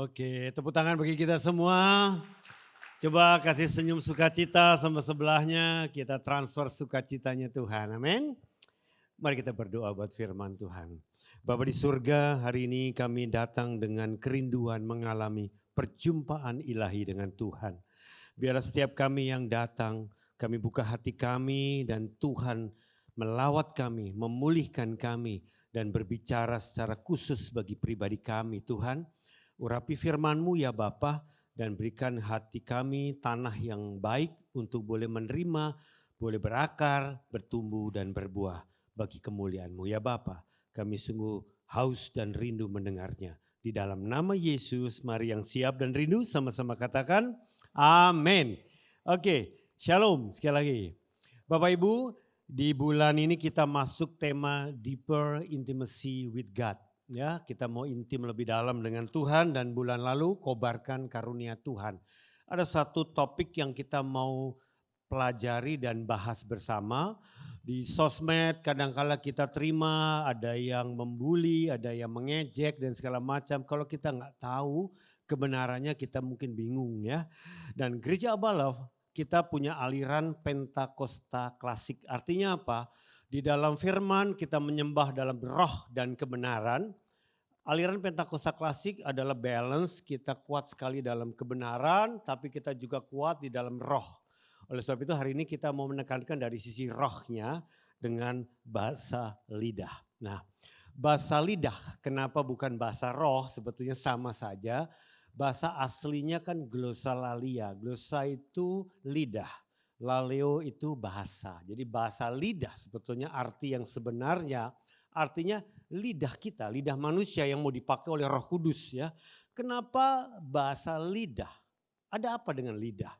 Oke, tepuk tangan bagi kita semua. Coba kasih senyum sukacita sama sebelahnya, kita transfer sukacitanya Tuhan, amin. Mari kita berdoa buat firman Tuhan. Bapa di surga, hari ini kami datang dengan kerinduan mengalami perjumpaan ilahi dengan Tuhan. Biarlah setiap kami yang datang, kami buka hati kami dan Tuhan melawat kami, memulihkan kami dan berbicara secara khusus bagi pribadi kami Tuhan. Urapi firman-Mu ya Bapa dan berikan hati kami tanah yang baik untuk boleh menerima, boleh berakar, bertumbuh dan berbuah bagi kemuliaan-Mu ya Bapa. Kami sungguh haus dan rindu mendengarnya. Di dalam nama Yesus, mari yang siap dan rindu sama-sama katakan amin. Oke, shalom sekali lagi. Bapak Ibu, di bulan ini kita masuk tema Deeper Intimacy with God. Ya, kita mau intim lebih dalam dengan Tuhan dan bulan lalu kobarkan karunia Tuhan. Ada satu topik yang kita mau pelajari dan bahas bersama. Di sosmed kadangkala kita terima ada yang membuli, ada yang mengejek dan segala macam. Kalau kita nggak tahu kebenarannya kita mungkin bingung ya. Dan Gereja Abba Love kita punya aliran Pentakosta klasik. Artinya apa? Di dalam firman kita menyembah dalam roh dan kebenaran. Aliran Pentakosta klasik adalah balance, kita kuat sekali dalam kebenaran tapi kita juga kuat di dalam roh. Oleh sebab itu hari ini kita mau menekankan dari sisi rohnya dengan bahasa lidah. Nah, bahasa lidah kenapa bukan bahasa roh, sebetulnya sama saja. Bahasa aslinya kan glossolalia, glossa itu lidah. Laleo itu bahasa. Jadi bahasa lidah sebetulnya arti yang sebenarnya artinya lidah kita, lidah manusia yang mau dipakai oleh Roh Kudus ya. Kenapa bahasa lidah? Ada apa dengan lidah?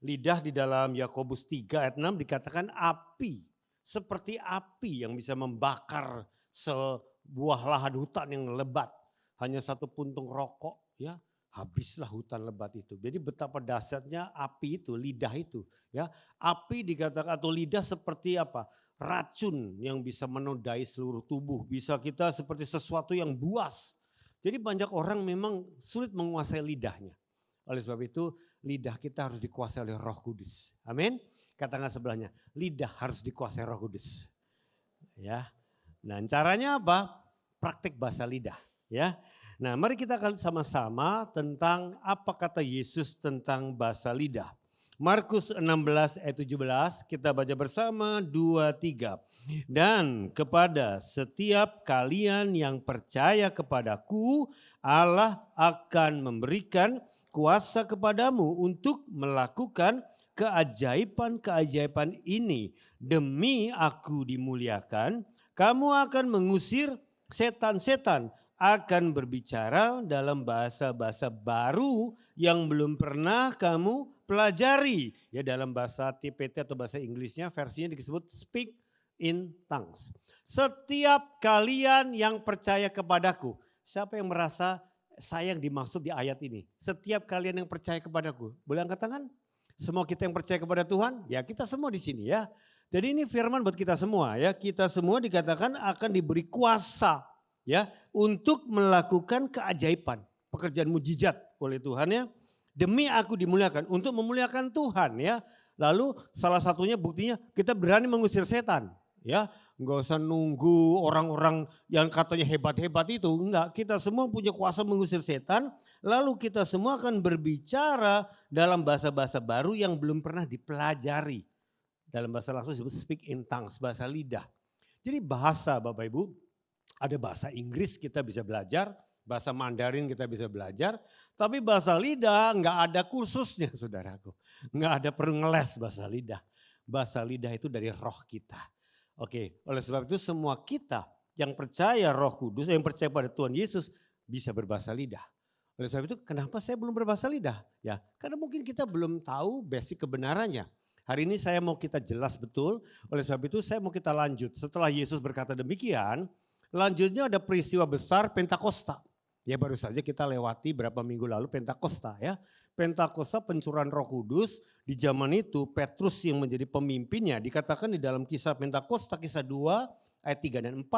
Lidah di dalam Yakobus 3 ayat 6 dikatakan api. Seperti api yang bisa membakar sebuah lahan hutan yang lebat. Hanya satu puntung rokok ya. Habislah hutan lebat itu. Jadi betapa dahsyatnya api itu, lidah itu. Ya, api dikatakan atau lidah seperti apa? Racun yang bisa menodai seluruh tubuh. Bisa kita seperti sesuatu yang buas. Jadi banyak orang memang sulit menguasai lidahnya. Oleh sebab itu lidah kita harus dikuasai oleh Roh Kudus. Amin. Katakan sebelahnya, lidah harus dikuasai Roh Kudus. Ya. Nah, caranya apa? Praktik bahasa lidah, ya. Nah, mari kita akan sama-sama tentang apa kata Yesus tentang bahasa lidah. Markus 16 ayat 17 kita baca bersama 2-3. Dan kepada setiap kalian yang percaya kepadaku, Allah akan memberikan kuasa kepadamu untuk melakukan keajaiban-keajaiban ini. Demi aku dimuliakan, kamu akan mengusir setan-setan, akan berbicara dalam bahasa-bahasa baru yang belum pernah kamu pelajari. Ya, dalam bahasa TPT atau bahasa Inggrisnya versinya disebut speak in tongues. Setiap kalian yang percaya kepadaku. Siapa yang merasa saya yang dimaksud di ayat ini? Setiap kalian yang percaya kepadaku. Boleh angkat tangan? Semua kita yang percaya kepada Tuhan? Ya, kita semua di sini ya. Jadi ini firman buat kita semua ya. Kita semua dikatakan akan diberi kuasa ya untuk melakukan keajaiban, pekerjaan mujizat oleh Tuhan ya. Demi aku dimuliakan, untuk memuliakan Tuhan ya. Lalu salah satunya buktinya kita berani mengusir setan ya. Enggak usah nunggu orang-orang yang katanya hebat-hebat itu, enggak. Kita semua punya kuasa mengusir setan, lalu kita semua akan berbicara dalam bahasa-bahasa baru yang belum pernah dipelajari. Dalam bahasa langsung disebut speak in tongues, bahasa lidah. Jadi bahasa Bapak Ibu, ada bahasa Inggris kita bisa belajar, bahasa Mandarin kita bisa belajar, tapi bahasa lidah nggak ada kursusnya saudaraku. Nggak ada perlu ngeles bahasa lidah. Bahasa lidah itu dari roh kita. Oke, oleh sebab itu semua kita yang percaya Roh Kudus, yang percaya pada Tuhan Yesus bisa berbahasa lidah. Oleh sebab itu kenapa saya belum berbahasa lidah? Ya, karena mungkin kita belum tahu basic kebenarannya. Hari ini saya mau kita jelas betul, oleh sebab itu saya mau kita lanjut. Setelah Yesus berkata demikian, lanjutnya ada peristiwa besar Pentakosta. Ya baru saja kita lewati berapa minggu lalu Pentakosta ya. Pentakosta pencurahan Roh Kudus, di zaman itu Petrus yang menjadi pemimpinnya. Dikatakan di dalam kisah Pentakosta kisah 2 ayat 3 dan 4.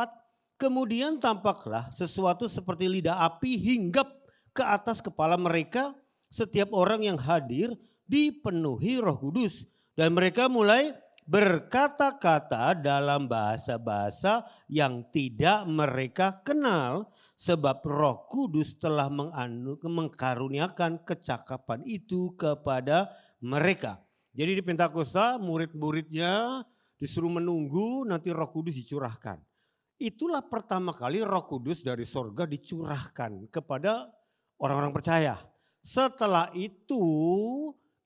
Kemudian tampaklah sesuatu seperti lidah api hinggap ke atas kepala mereka. Setiap orang yang hadir dipenuhi Roh Kudus. Dan mereka mulai berkata-kata dalam bahasa-bahasa yang tidak mereka kenal. Sebab Roh Kudus telah mengkaruniakan kecakapan itu kepada mereka. Jadi di Pentakosta murid-muridnya disuruh menunggu nanti Roh Kudus dicurahkan. Itulah pertama kali Roh Kudus dari sorga dicurahkan kepada orang-orang percaya. Setelah itu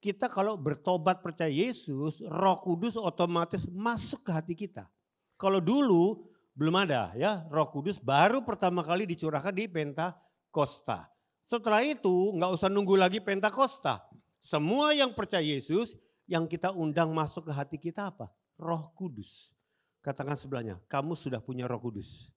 kita kalau bertobat percaya Yesus, Roh Kudus otomatis masuk ke hati kita. Kalau dulu belum ada ya, Roh Kudus baru pertama kali dicurahkan di Pentakosta. Setelah itu nggak usah nunggu lagi Pentakosta. Semua yang percaya Yesus yang kita undang masuk ke hati kita apa? Roh Kudus. Katakan sebelahnya, kamu sudah punya Roh Kudus.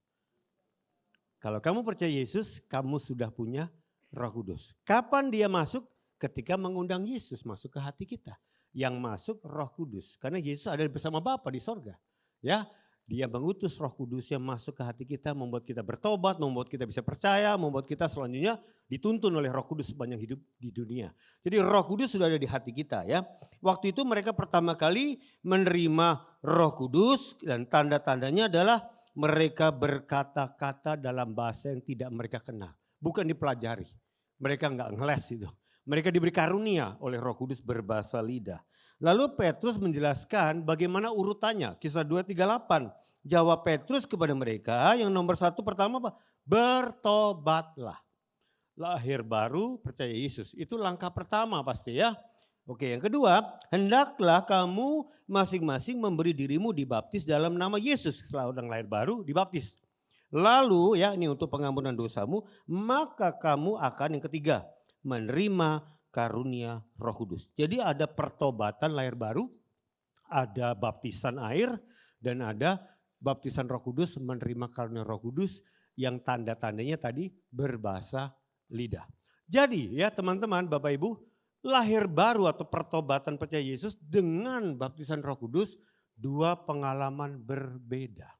Kalau kamu percaya Yesus, kamu sudah punya Roh Kudus. Kapan dia masuk? Ketika mengundang Yesus masuk ke hati kita. Yang masuk Roh Kudus. Karena Yesus ada bersama Bapa di sorga. Ya, dia mengutus Roh Kudus yang masuk ke hati kita, membuat kita bertobat, membuat kita bisa percaya, membuat kita selanjutnya dituntun oleh Roh Kudus sepanjang hidup di dunia. Jadi Roh Kudus sudah ada di hati kita ya. Waktu itu mereka pertama kali menerima Roh Kudus dan tanda-tandanya adalah mereka berkata-kata dalam bahasa yang tidak mereka kenal. Bukan dipelajari, mereka enggak ngeles itu. Mereka diberi karunia oleh Roh Kudus berbahasa lidah. Lalu Petrus menjelaskan bagaimana urutannya. Kisah 2:38. Jawab Petrus kepada mereka yang nomor 1 pertama apa? Bertobatlah. Lahir baru percaya Yesus. Itu langkah pertama pasti ya. Oke, yang kedua, hendaklah kamu masing-masing memberi dirimu dibaptis dalam nama Yesus. Setelah orang lahir baru dibaptis. Lalu ya ini untuk pengampunan dosamu, maka kamu akan yang ketiga menerima karunia Roh Kudus. Jadi ada pertobatan lahir baru, ada baptisan air, dan ada baptisan Roh Kudus menerima karunia Roh Kudus yang tanda-tandanya tadi berbahasa lidah. Jadi ya teman-teman, Bapak Ibu, lahir baru atau pertobatan percaya Yesus dengan baptisan Roh Kudus, dua pengalaman berbeda.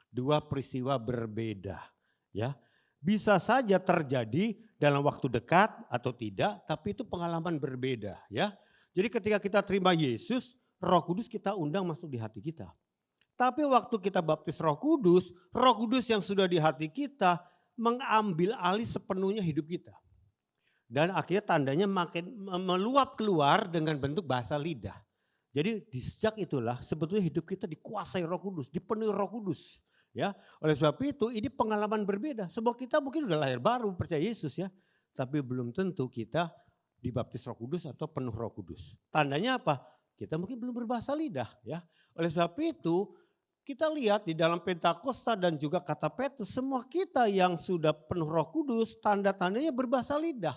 Dua peristiwa berbeda ya. Bisa saja terjadi dalam waktu dekat atau tidak, tapi itu pengalaman berbeda ya. Jadi ketika kita terima Yesus, Roh Kudus kita undang masuk di hati kita. Tapi waktu kita baptis Roh Kudus yang sudah di hati kita mengambil alih sepenuhnya hidup kita. Dan akhirnya tandanya makin meluap keluar dengan bentuk bahasa lidah. Jadi di sejak itulah sebetulnya hidup kita dikuasai Roh Kudus, dipenuhi Roh Kudus. Ya, oleh sebab itu ini pengalaman berbeda. Sebab kita mungkin sudah lahir baru percaya Yesus ya. Tapi belum tentu kita dibaptis Roh Kudus atau penuh Roh Kudus. Tandanya apa? Kita mungkin belum berbahasa lidah ya. Oleh sebab itu kita lihat di dalam Pentakosta dan juga kata Petrus, semua kita yang sudah penuh Roh Kudus tanda-tandanya berbahasa lidah.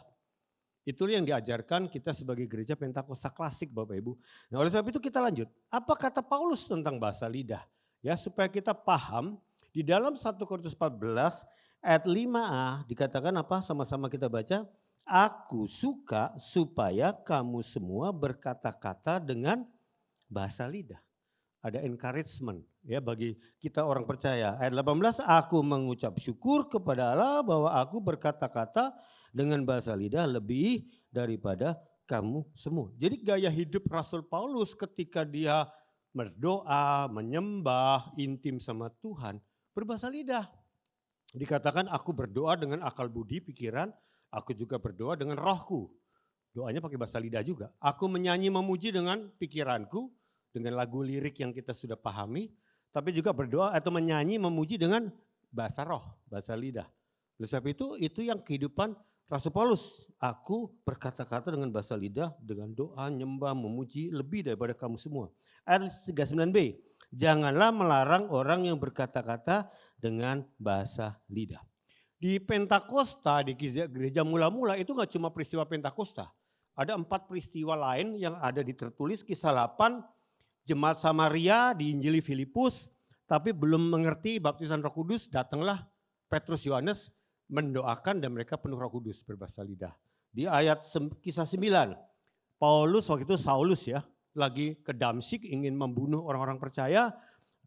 Itulah yang diajarkan kita sebagai gereja Pentakosta klasik Bapak Ibu. Nah oleh sebab itu kita lanjut. Apa kata Paulus tentang bahasa lidah? Ya supaya kita paham di dalam 1 Korintus 14 ayat 5a dikatakan apa, sama-sama kita baca. Aku suka supaya kamu semua berkata-kata dengan bahasa lidah. Ada encouragement ya bagi kita orang percaya. Ayat 18, aku mengucap syukur kepada Allah bahwa aku berkata-kata dengan bahasa lidah lebih daripada kamu semua. Jadi gaya hidup Rasul Paulus ketika dia berdoa, menyembah, intim sama Tuhan, berbahasa lidah. Dikatakan aku berdoa dengan akal budi, pikiran, aku juga berdoa dengan rohku. Doanya pakai bahasa lidah juga. Aku menyanyi memuji dengan pikiranku, dengan lagu lirik yang kita sudah pahami, tapi juga berdoa atau menyanyi memuji dengan bahasa roh, bahasa lidah. Oleh sebab itu yang kehidupan Rasul Paulus. Aku berkata-kata dengan bahasa lidah, dengan doa, nyembah, memuji lebih daripada kamu semua. Ayat 39b, janganlah melarang orang yang berkata-kata dengan bahasa lidah. Di Pentakosta, di gereja mula-mula itu gak cuma peristiwa Pentakosta. Ada 4 peristiwa lain yang ada tertulis, kisah 8, jemaat Samaria di Injili Filipus, tapi belum mengerti baptisan Roh Kudus, datanglah Petrus Yohanes mendoakan dan mereka penuh Roh Kudus berbahasa lidah. Di ayat kisah 9, Paulus waktu itu Saulus ya, lagi ke Damsyik ingin membunuh orang-orang percaya,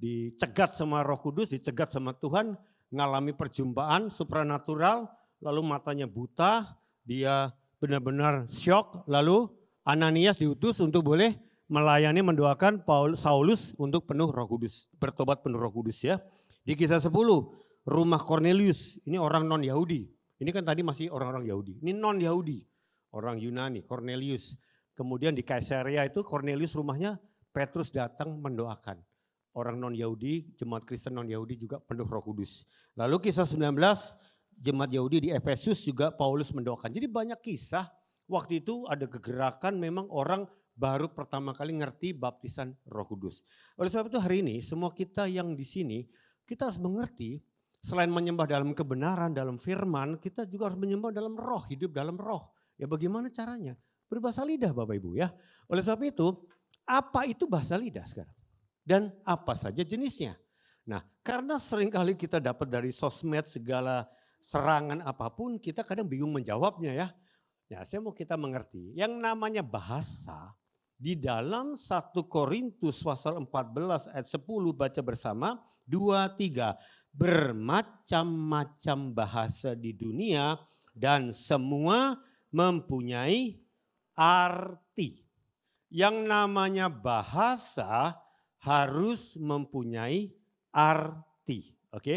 dicegat sama Roh Kudus, dicegat sama Tuhan, ngalami perjumpaan supranatural, lalu matanya buta, dia benar-benar syok, lalu Ananias diutus untuk boleh melayani mendoakan Saulus untuk penuh Roh Kudus, bertobat penuh Roh Kudus ya. Di kisah 10, rumah Cornelius, ini orang non-Yahudi. Ini kan tadi masih orang-orang Yahudi, ini non-Yahudi, orang Yunani, Cornelius. Kemudian di Kaisarea itu Cornelius rumahnya, Petrus datang mendoakan. Orang non-Yahudi, jemaat Kristen non-Yahudi juga penuh Roh Kudus. Lalu kisah 19, jemaat Yahudi di Efesus juga Paulus mendoakan. Jadi banyak kisah, waktu itu ada kegerakan memang orang baru pertama kali ngerti baptisan Roh Kudus. Oleh sebab itu hari ini semua kita yang di sini, kita harus mengerti selain menyembah dalam kebenaran, dalam firman, kita juga harus menyembah dalam roh, hidup dalam roh. Ya bagaimana caranya? Berbahasa lidah Bapak Ibu ya. Oleh sebab itu, apa itu bahasa lidah sekarang? Dan apa saja jenisnya? Nah, karena seringkali kita dapat dari sosmed segala serangan apapun, kita kadang bingung menjawabnya ya. Ya, saya mau kita mengerti, yang namanya bahasa di dalam 1 Korintus pasal 14 ayat 10 baca bersama, 2, 3. Bermacam-macam bahasa di dunia dan semua mempunyai arti. Yang namanya bahasa harus mempunyai arti, oke?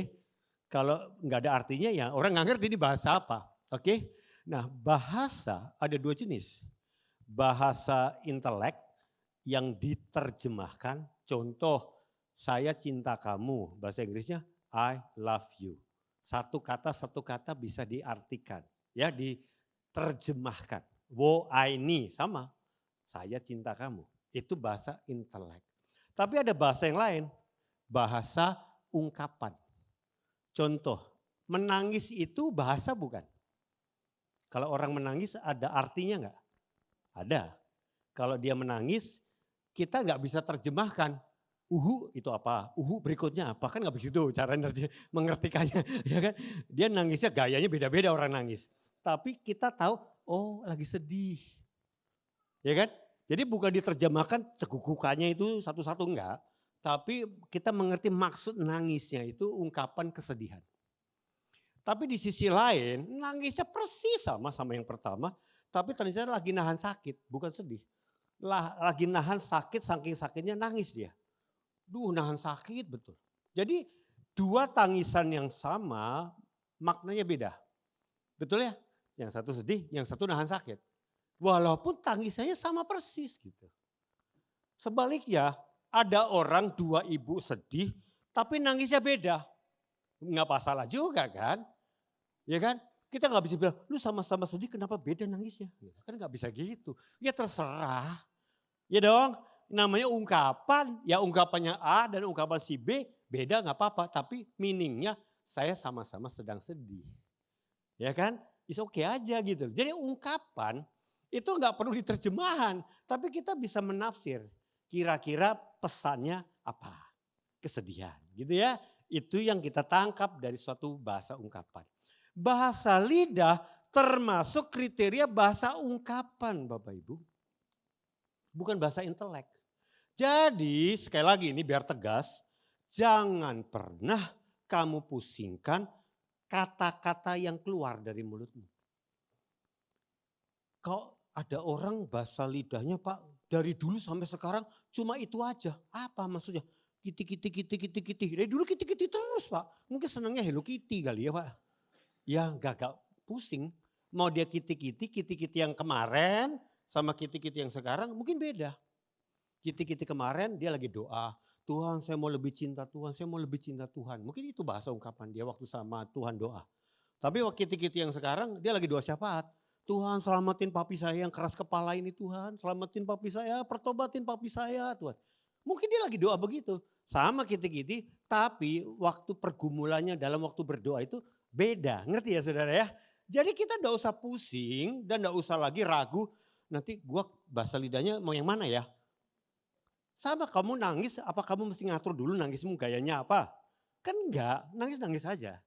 Kalau nggak ada artinya ya orang nggak ngerti ini bahasa apa, oke? Nah bahasa ada dua jenis, bahasa intelek yang diterjemahkan, contoh saya cinta kamu, bahasa Inggrisnya I love you. Satu kata bisa diartikan, ya diterjemahkan. Wo aini sama, saya cinta kamu, itu bahasa intelek. Tapi ada bahasa yang lain, bahasa ungkapan. Contoh, menangis itu bahasa bukan? Kalau orang menangis ada artinya enggak? Ada. Kalau dia menangis, kita enggak bisa terjemahkan. Itu apa? Berikutnya apa? Kan enggak begitu cara mengertikannya. Ya kan? Dia nangisnya gayanya beda-beda orang nangis. Tapi kita tahu, oh lagi sedih. Ya kan? Jadi bukan diterjemahkan cekukukannya itu satu-satu enggak. Tapi kita mengerti maksud nangisnya itu ungkapan kesedihan. Tapi di sisi lain nangisnya persis sama yang pertama. Tapi ternyata lagi nahan sakit, bukan sedih. Lagi nahan sakit, saking sakitnya nangis dia. Nahan sakit betul. Jadi dua tangisan yang sama maknanya beda. Betul ya? Yang satu sedih, yang satu nahan sakit. Walaupun tangisannya sama persis gitu. Sebaliknya ada orang dua ibu sedih tapi nangisnya beda. Nggak masalah juga kan. Ya kan? Kita nggak bisa bilang lu sama-sama sedih kenapa beda nangisnya. Kan nggak bisa gitu. Ya terserah. Ya dong namanya ungkapan. Ya ungkapannya A dan ungkapan si B beda nggak apa-apa. Tapi meaningnya saya sama-sama sedang sedih. Ya kan? It's okay aja gitu. Jadi ungkapan itu nggak perlu diterjemahan, tapi kita bisa menafsir. Kira-kira pesannya apa? Kesedihan, gitu ya. Itu yang kita tangkap dari suatu bahasa ungkapan. Bahasa lidah termasuk kriteria bahasa ungkapan, Bapak Ibu. Bukan bahasa intelek. Jadi sekali lagi ini biar tegas, jangan pernah kamu pusingkan kata-kata yang keluar dari mulutmu. Kok ada orang bahasa lidahnya Pak dari dulu sampai sekarang cuma itu aja. Apa maksudnya? Kiti. Dari dulu kiti terus Pak. Mungkin senangnya Hello Kitty kali ya Pak. Ya gak pusing. Mau dia kiti yang kemarin sama kiti yang sekarang mungkin beda. Kiti kemarin dia lagi doa. Tuhan saya mau lebih cinta Tuhan, saya mau lebih cinta Tuhan. Mungkin itu bahasa ungkapan dia waktu sama Tuhan doa. Tapi waktu kiti yang sekarang dia lagi doa syafaat. Tuhan selamatin papi saya yang keras kepala ini Tuhan. Selamatin papi saya, pertobatin papi saya Tuhan. Mungkin dia lagi doa begitu. Sama kiti-kiti tapi waktu pergumulannya dalam waktu berdoa itu beda. Ngerti ya saudara ya? Jadi kita gak usah pusing dan gak usah lagi ragu. Nanti gua bahasa lidahnya mau yang mana ya? Sama kamu nangis apa kamu mesti ngatur dulu nangismu gayanya apa? Kan enggak, nangis aja.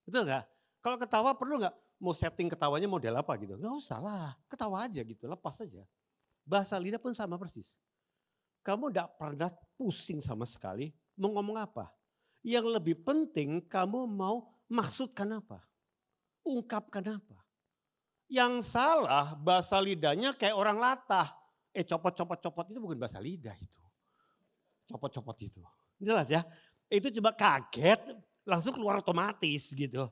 Betul enggak? Kalau ketawa perlu enggak? Mau setting ketawanya model apa gitu. Nggak usah lah, ketawa aja gitu, lepas aja. Bahasa lidah pun sama persis. Kamu gak pernah pusing sama sekali mau ngomong apa. Yang lebih penting kamu mau maksudkan apa. Ungkapkan apa. Yang salah bahasa lidahnya kayak orang latah. Copot itu bukan bahasa lidah itu. Copot itu. Jelas ya? Itu coba kaget langsung keluar otomatis gitu.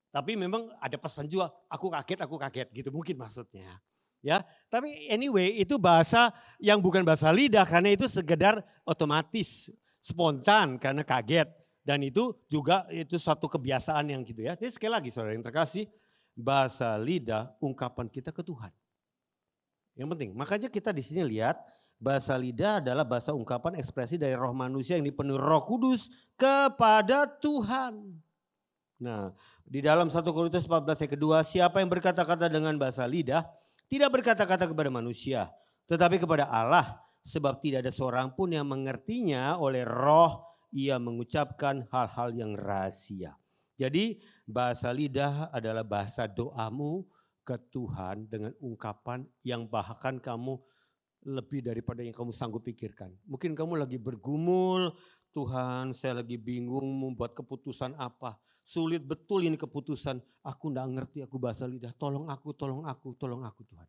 Tapi memang ada pesan juga, aku kaget gitu mungkin maksudnya. Ya, tapi anyway itu bahasa yang bukan bahasa lidah karena itu sekedar otomatis, spontan karena kaget. Dan itu juga itu suatu kebiasaan yang gitu ya. Jadi sekali lagi saudara yang terkasih, bahasa lidah ungkapan kita ke Tuhan. Yang penting, makanya kita di sini lihat bahasa lidah adalah bahasa ungkapan ekspresi dari roh manusia yang dipenuhi Roh Kudus kepada Tuhan. Nah, di dalam 1 Korintus 14 ayat kedua, siapa yang berkata-kata dengan bahasa lidah tidak berkata-kata kepada manusia, tetapi kepada Allah, sebab tidak ada seorang pun yang mengertinya. Oleh Roh ia mengucapkan hal-hal yang rahasia. Jadi bahasa lidah adalah bahasa doamu ke Tuhan dengan ungkapan yang bahkan kamu lebih daripada yang kamu sanggup pikirkan. Mungkin kamu lagi bergumul, Tuhan saya lagi bingung membuat keputusan apa. Sulit betul ini keputusan, aku enggak ngerti, aku bahasa lidah. Tolong aku Tuhan.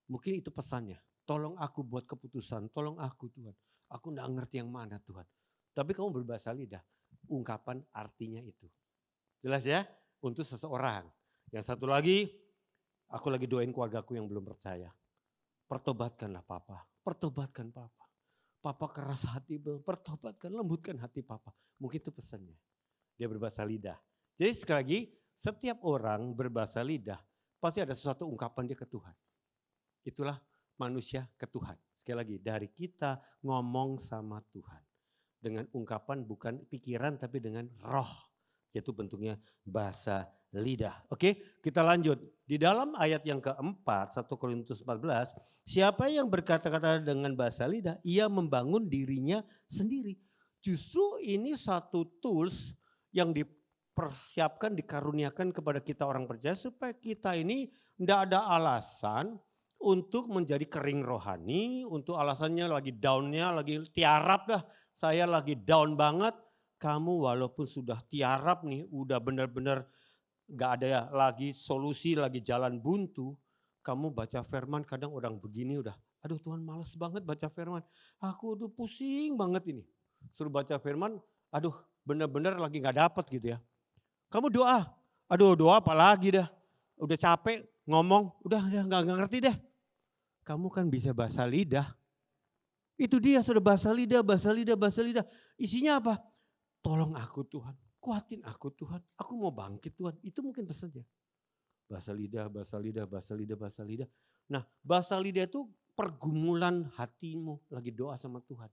Mungkin itu pesannya, tolong aku buat keputusan, tolong aku Tuhan. Aku enggak ngerti yang mana Tuhan. Tapi kamu berbahasa lidah, ungkapan artinya itu. Jelas ya? Untuk seseorang. Yang satu lagi, aku lagi doain keluargaku yang belum percaya. Pertobatkanlah Papa, pertobatkan Papa. Papa keras hati, pertobatkan, lembutkan hati Papa. Mungkin itu pesannya. Dia berbahasa lidah. Jadi sekali lagi, setiap orang berbahasa lidah, pasti ada sesuatu ungkapan dia ke Tuhan. Itulah manusia ke Tuhan. Sekali lagi, dari kita ngomong sama Tuhan. Dengan ungkapan bukan pikiran tapi dengan roh. Yaitu bentuknya bahasa lidah. Oke, kita lanjut. Di dalam ayat yang keempat, 1 Korintus 14, siapa yang berkata-kata dengan bahasa lidah, ia membangun dirinya sendiri. Justru ini satu tools yang dipersiapkan, dikaruniakan kepada kita orang percaya supaya kita ini tidak ada alasan untuk menjadi kering rohani, untuk alasannya lagi downnya, lagi tiarap dah, saya lagi down banget. Kamu walaupun sudah tiarap nih, udah benar-benar gak ada lagi solusi, lagi jalan buntu. Kamu baca firman kadang orang begini udah, aduh Tuhan males banget baca firman. Aku udah pusing banget ini. Suruh baca firman, aduh benar-benar lagi gak dapet gitu ya. Kamu doa, aduh doa apa lagi dah. Udah capek ngomong, udah gak ngerti deh. Kamu kan bisa bahasa lidah. Itu dia sudah bahasa lidah. Isinya apa? Tolong aku Tuhan, kuatin aku Tuhan, aku mau bangkit Tuhan. Itu mungkin pesannya. Bahasa lidah. Nah bahasa lidah itu pergumulan hatimu lagi doa sama Tuhan.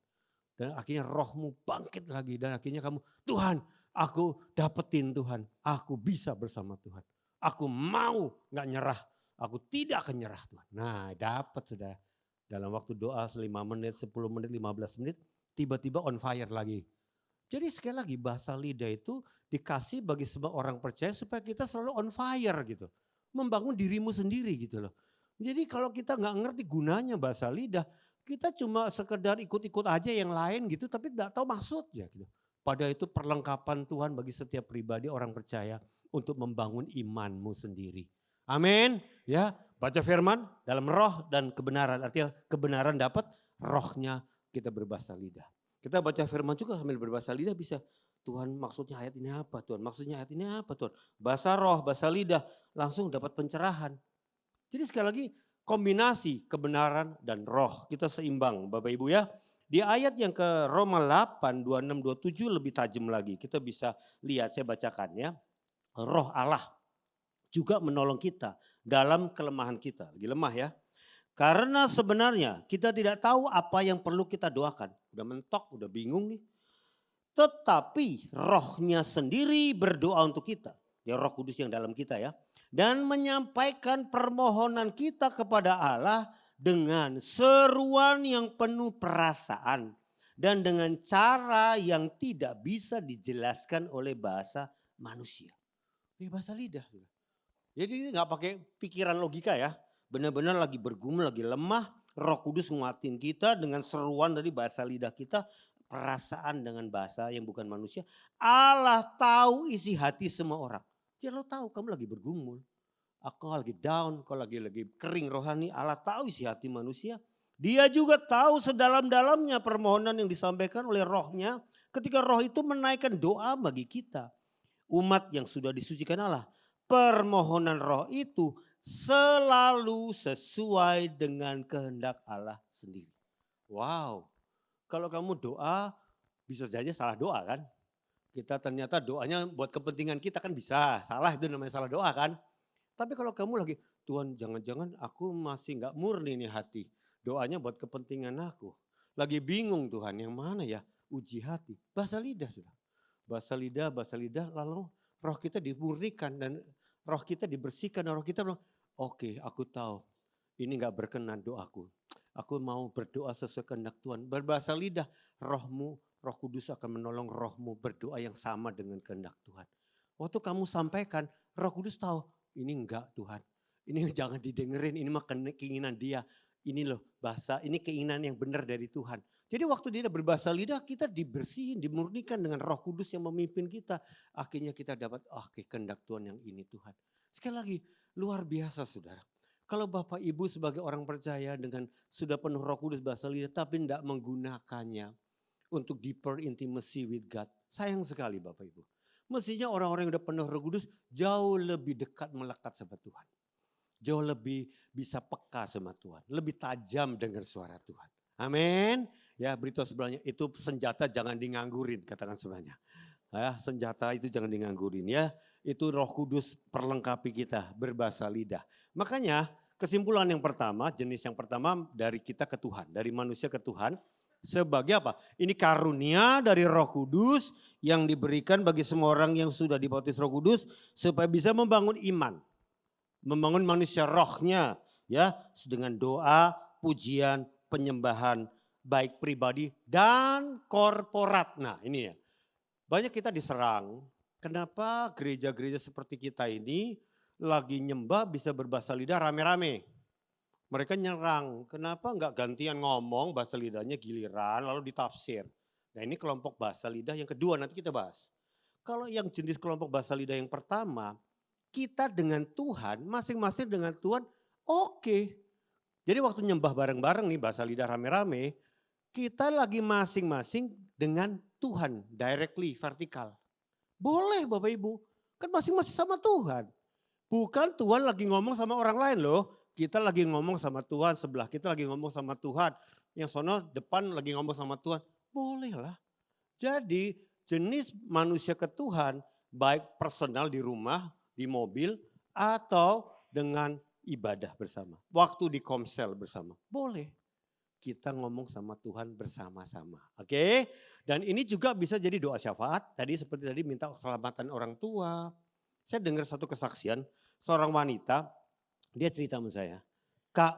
Dan akhirnya rohmu bangkit lagi dan akhirnya kamu, Tuhan aku dapetin Tuhan, aku bisa bersama Tuhan. Aku mau gak nyerah, aku tidak akan nyerah Tuhan. Nah dapat saudara, dalam waktu doa 5 menit, 10 menit, 15 menit, tiba-tiba on fire lagi. Jadi sekali lagi bahasa lidah itu dikasih bagi semua orang percaya supaya kita selalu on fire gitu. Membangun dirimu sendiri gitu loh. Jadi kalau kita gak ngerti gunanya bahasa lidah, kita cuma sekedar ikut-ikut aja yang lain gitu tapi gak tahu maksudnya gitu. Padahal itu perlengkapan Tuhan bagi setiap pribadi orang percaya untuk membangun imanmu sendiri. Amin. Ya, baca firman dalam roh dan kebenaran. Artinya kebenaran dapat, rohnya kita berbahasa lidah. Kita baca firman juga sambil berbahasa lidah bisa. Tuhan maksudnya ayat ini apa Tuhan? Maksudnya ayat ini apa Tuhan? Bahasa roh, bahasa lidah langsung dapat pencerahan. Jadi sekali lagi kombinasi kebenaran dan roh. Kita seimbang Bapak Ibu ya. Di ayat yang ke Roma 8, 26, 27 lebih tajam lagi. Kita bisa lihat, saya bacakan ya. Roh Allah juga menolong kita dalam kelemahan kita. Lagi lemah ya. Karena sebenarnya kita tidak tahu apa yang perlu kita doakan. Udah mentok, udah bingung nih. Tetapi rohnya sendiri berdoa untuk kita. Ya Roh Kudus yang dalam kita ya. Dan menyampaikan permohonan kita kepada Allah dengan seruan yang penuh perasaan. Dan dengan cara yang tidak bisa dijelaskan oleh bahasa manusia. Ini bahasa lidah. Jadi ini gak pakai pikiran logika ya. Benar-benar lagi bergumul, lagi lemah. Roh Kudus nguatin kita dengan seruan dari bahasa lidah kita. Perasaan dengan bahasa yang bukan manusia. Allah tahu isi hati semua orang. Jadi lo tahu kamu lagi bergumul. Aku lagi down, kau lagi kering rohani. Allah tahu isi hati manusia. Dia juga tahu sedalam-dalamnya permohonan yang disampaikan oleh rohnya. Ketika roh itu menaikkan doa bagi kita. Umat yang sudah disucikan Allah. Permohonan roh itu selalu sesuai dengan kehendak Allah sendiri. Wow, kalau kamu doa bisa saja salah doa kan. Kita ternyata doanya buat kepentingan kita kan bisa, salah itu namanya salah doa kan. Tapi kalau kamu lagi, Tuhan jangan-jangan aku masih gak murni nih hati. Doanya buat kepentingan aku. Lagi bingung Tuhan yang mana ya, uji hati. Bahasa lidah sudah. Bahasa lidah lalu roh kita dimurnikan dan roh kita dibersihkan. Dan roh kita bilang, oke, aku tahu ini gak berkenan doaku. Aku mau berdoa sesuai kehendak Tuhan. Berbahasa lidah, rohmu, Roh Kudus akan menolong rohmu berdoa yang sama dengan kehendak Tuhan. Waktu kamu sampaikan, Roh Kudus tahu, ini enggak Tuhan. Ini jangan didengerin, ini mah keinginan dia. Ini loh bahasa, ini keinginan yang benar dari Tuhan. Jadi waktu dia berbahasa lidah, kita dibersihin, dimurnikan dengan Roh Kudus yang memimpin kita. Akhirnya kita dapat, kehendak Tuhan yang ini Tuhan. Sekali lagi, luar biasa saudara. Kalau Bapak Ibu sebagai orang percaya dengan sudah penuh Roh Kudus bahasa lidah tapi tidak menggunakannya untuk deeper intimacy with God. Sayang sekali Bapak Ibu. Mestinya orang-orang yang sudah penuh Roh Kudus jauh lebih dekat melekat sama Tuhan. Jauh lebih bisa peka sama Tuhan. Lebih tajam dengar suara Tuhan. Amin. Ya, beritahu sebelahnya itu senjata jangan diganggurin, katakan sebelahnya. Ya, senjata itu jangan diganggurin ya. Itu Roh Kudus perlengkapi kita berbahasa lidah. Makanya kesimpulan yang pertama, jenis yang pertama dari kita ke Tuhan, dari manusia ke Tuhan. Sebagai apa? Ini karunia dari Roh Kudus yang diberikan bagi semua orang yang sudah dibaptis Roh Kudus supaya bisa membangun iman. Membangun manusia rohnya ya dengan doa, pujian, penyembahan baik pribadi dan korporat. Nah, ini ya. Banyak kita diserang. Kenapa gereja-gereja seperti kita ini lagi nyembah bisa berbahasa lidah rame-rame? Mereka nyerang, kenapa enggak gantian ngomong bahasa lidahnya giliran lalu ditafsir. Nah ini kelompok bahasa lidah yang kedua nanti kita bahas. Kalau yang jenis kelompok bahasa lidah yang pertama, kita dengan Tuhan, masing-masing dengan Tuhan oke. Jadi waktu nyembah bareng-bareng nih bahasa lidah rame-rame, kita lagi masing-masing dengan Tuhan, directly, vertikal. Boleh Bapak Ibu, kan masing-masing sama Tuhan. Bukan Tuhan lagi ngomong sama orang lain loh. Kita lagi ngomong sama Tuhan, sebelah kita lagi ngomong sama Tuhan. Yang sono depan lagi ngomong sama Tuhan. Bolehlah. Jadi jenis manusia ke Tuhan baik personal di rumah, di mobil atau dengan ibadah bersama. Waktu di komsel bersama. Boleh. Kita ngomong sama Tuhan bersama-sama. Oke? Dan ini juga bisa jadi doa syafaat. Tadi seperti tadi minta keselamatan orang tua. Saya dengar satu kesaksian seorang wanita. Dia cerita sama saya, Kak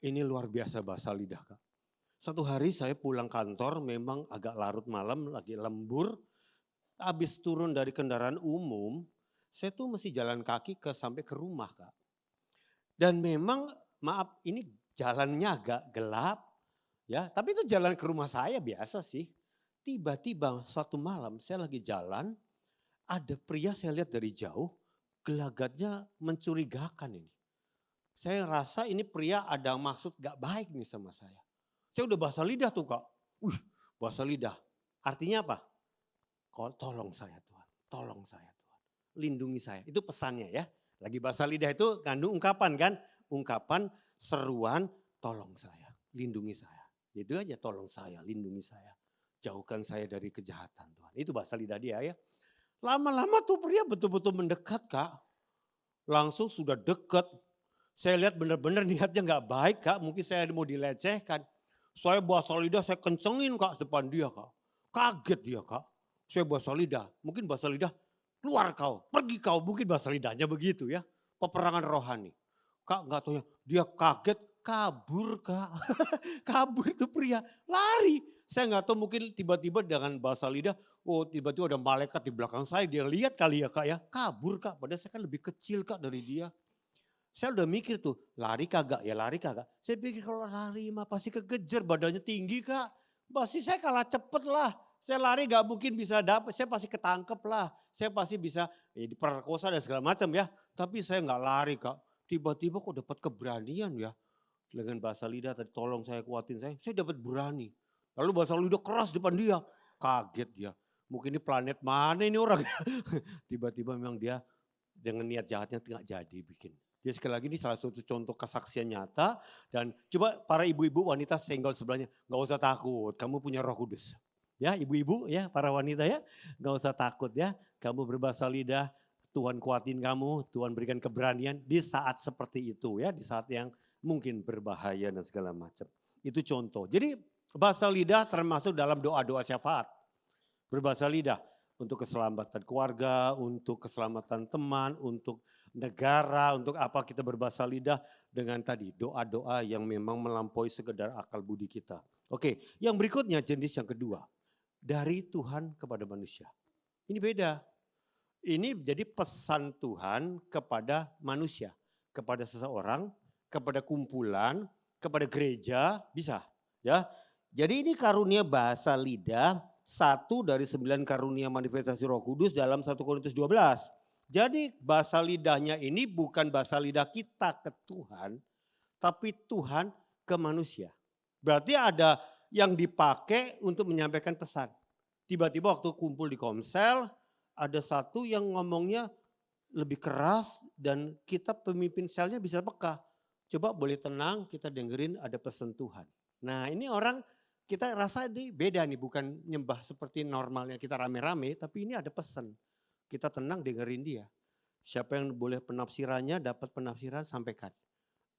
ini luar biasa bahasa lidah Kak. Satu hari saya pulang kantor memang agak larut malam lagi lembur. Habis turun dari kendaraan umum, saya tuh mesti jalan kaki sampai ke rumah Kak. Dan memang maaf ini jalannya agak gelap ya. Tapi itu jalan ke rumah saya biasa sih. Tiba-tiba suatu malam saya lagi jalan, ada pria saya lihat dari jauh, gelagatnya mencurigakan ini. Saya rasa ini pria ada maksud gak baik nih sama saya. Saya udah bahasa lidah tuh Kak. Bahasa lidah. Artinya apa? Tolong saya Tuhan. Tolong saya Tuhan. Lindungi saya. Itu pesannya ya. Lagi bahasa lidah itu kandung ungkapan kan. Ungkapan seruan tolong saya. Lindungi saya. Itu aja tolong saya. Lindungi saya. Jauhkan saya dari kejahatan Tuhan. Itu bahasa lidah dia ya. Lama-lama tuh pria betul-betul mendekat Kak. Langsung sudah dekat. Saya lihat benar-benar niatnya gak baik Kak, mungkin saya mau dilecehkan. Saya bahasa lidah saya kencengin Kak depan dia Kak. Kaget dia Kak, saya bahasa lidah, mungkin bahasa lidah keluar kau, pergi kau, mungkin bahasa lidahnya begitu ya. Peperangan rohani. Kak gak tahu ya, dia kaget kabur Kak. Kabur itu pria, lari. Saya gak tahu mungkin tiba-tiba dengan bahasa lidah, tiba-tiba ada malaikat di belakang saya, dia lihat kali ya Kak ya. Kabur Kak, padahal saya kan lebih kecil Kak dari dia. Saya udah mikir tuh, lari kagak ya lari kagak. Saya pikir kalau lari mah pasti kekejar, badannya tinggi Kak. Pasti saya kalah cepet lah. Saya lari gak mungkin bisa dapat, saya pasti ketangkep lah. Saya pasti bisa diperkosa dan segala macam ya. Tapi saya gak lari Kak. Tiba-tiba kok dapat keberanian ya. Dengan bahasa lidah tadi tolong saya kuatin saya dapat berani. Lalu bahasa lidah keras depan dia. Kaget dia. Mungkin ini planet mana ini orang. Tiba-tiba memang dia dengan niat jahatnya tidak jadi bikin. Jadi sekali lagi ini salah satu contoh kesaksian nyata. Dan coba para ibu-ibu wanita senggol sebelahnya. Gak usah takut, kamu punya Roh Kudus. Ya ibu-ibu ya, para wanita ya. Gak usah takut ya, kamu berbahasa lidah. Tuhan kuatin kamu, Tuhan berikan keberanian di saat seperti itu ya. Di saat yang mungkin berbahaya dan segala macam. Itu contoh. Jadi bahasa lidah termasuk dalam doa-doa syafaat. Berbahasa lidah untuk keselamatan keluarga, untuk keselamatan teman, untuk negara, untuk apa kita berbahasa lidah dengan tadi doa-doa yang memang melampaui sekedar akal budi kita. Oke, yang berikutnya jenis yang kedua. Dari Tuhan kepada manusia. Ini beda. Ini jadi pesan Tuhan kepada manusia. Kepada seseorang, kepada kumpulan, kepada gereja, bisa. Ya. Jadi ini karunia bahasa lidah, 1 dari 9 karunia manifestasi Roh Kudus dalam 1 Korintus 12. Jadi bahasa lidahnya ini bukan bahasa lidah kita ke Tuhan, tapi Tuhan ke manusia. Berarti ada yang dipakai untuk menyampaikan pesan. Tiba-tiba waktu kumpul di komsel, ada satu yang ngomongnya lebih keras dan kita pemimpin selnya bisa peka. Coba boleh tenang, kita dengerin ada pesan Tuhan. Nah ini orang kita rasa ini beda nih, bukan nyembah seperti normalnya kita rame-rame, tapi ini ada pesan. Kita tenang dengerin dia. Siapa yang boleh penafsirannya dapat penafsiran sampaikan.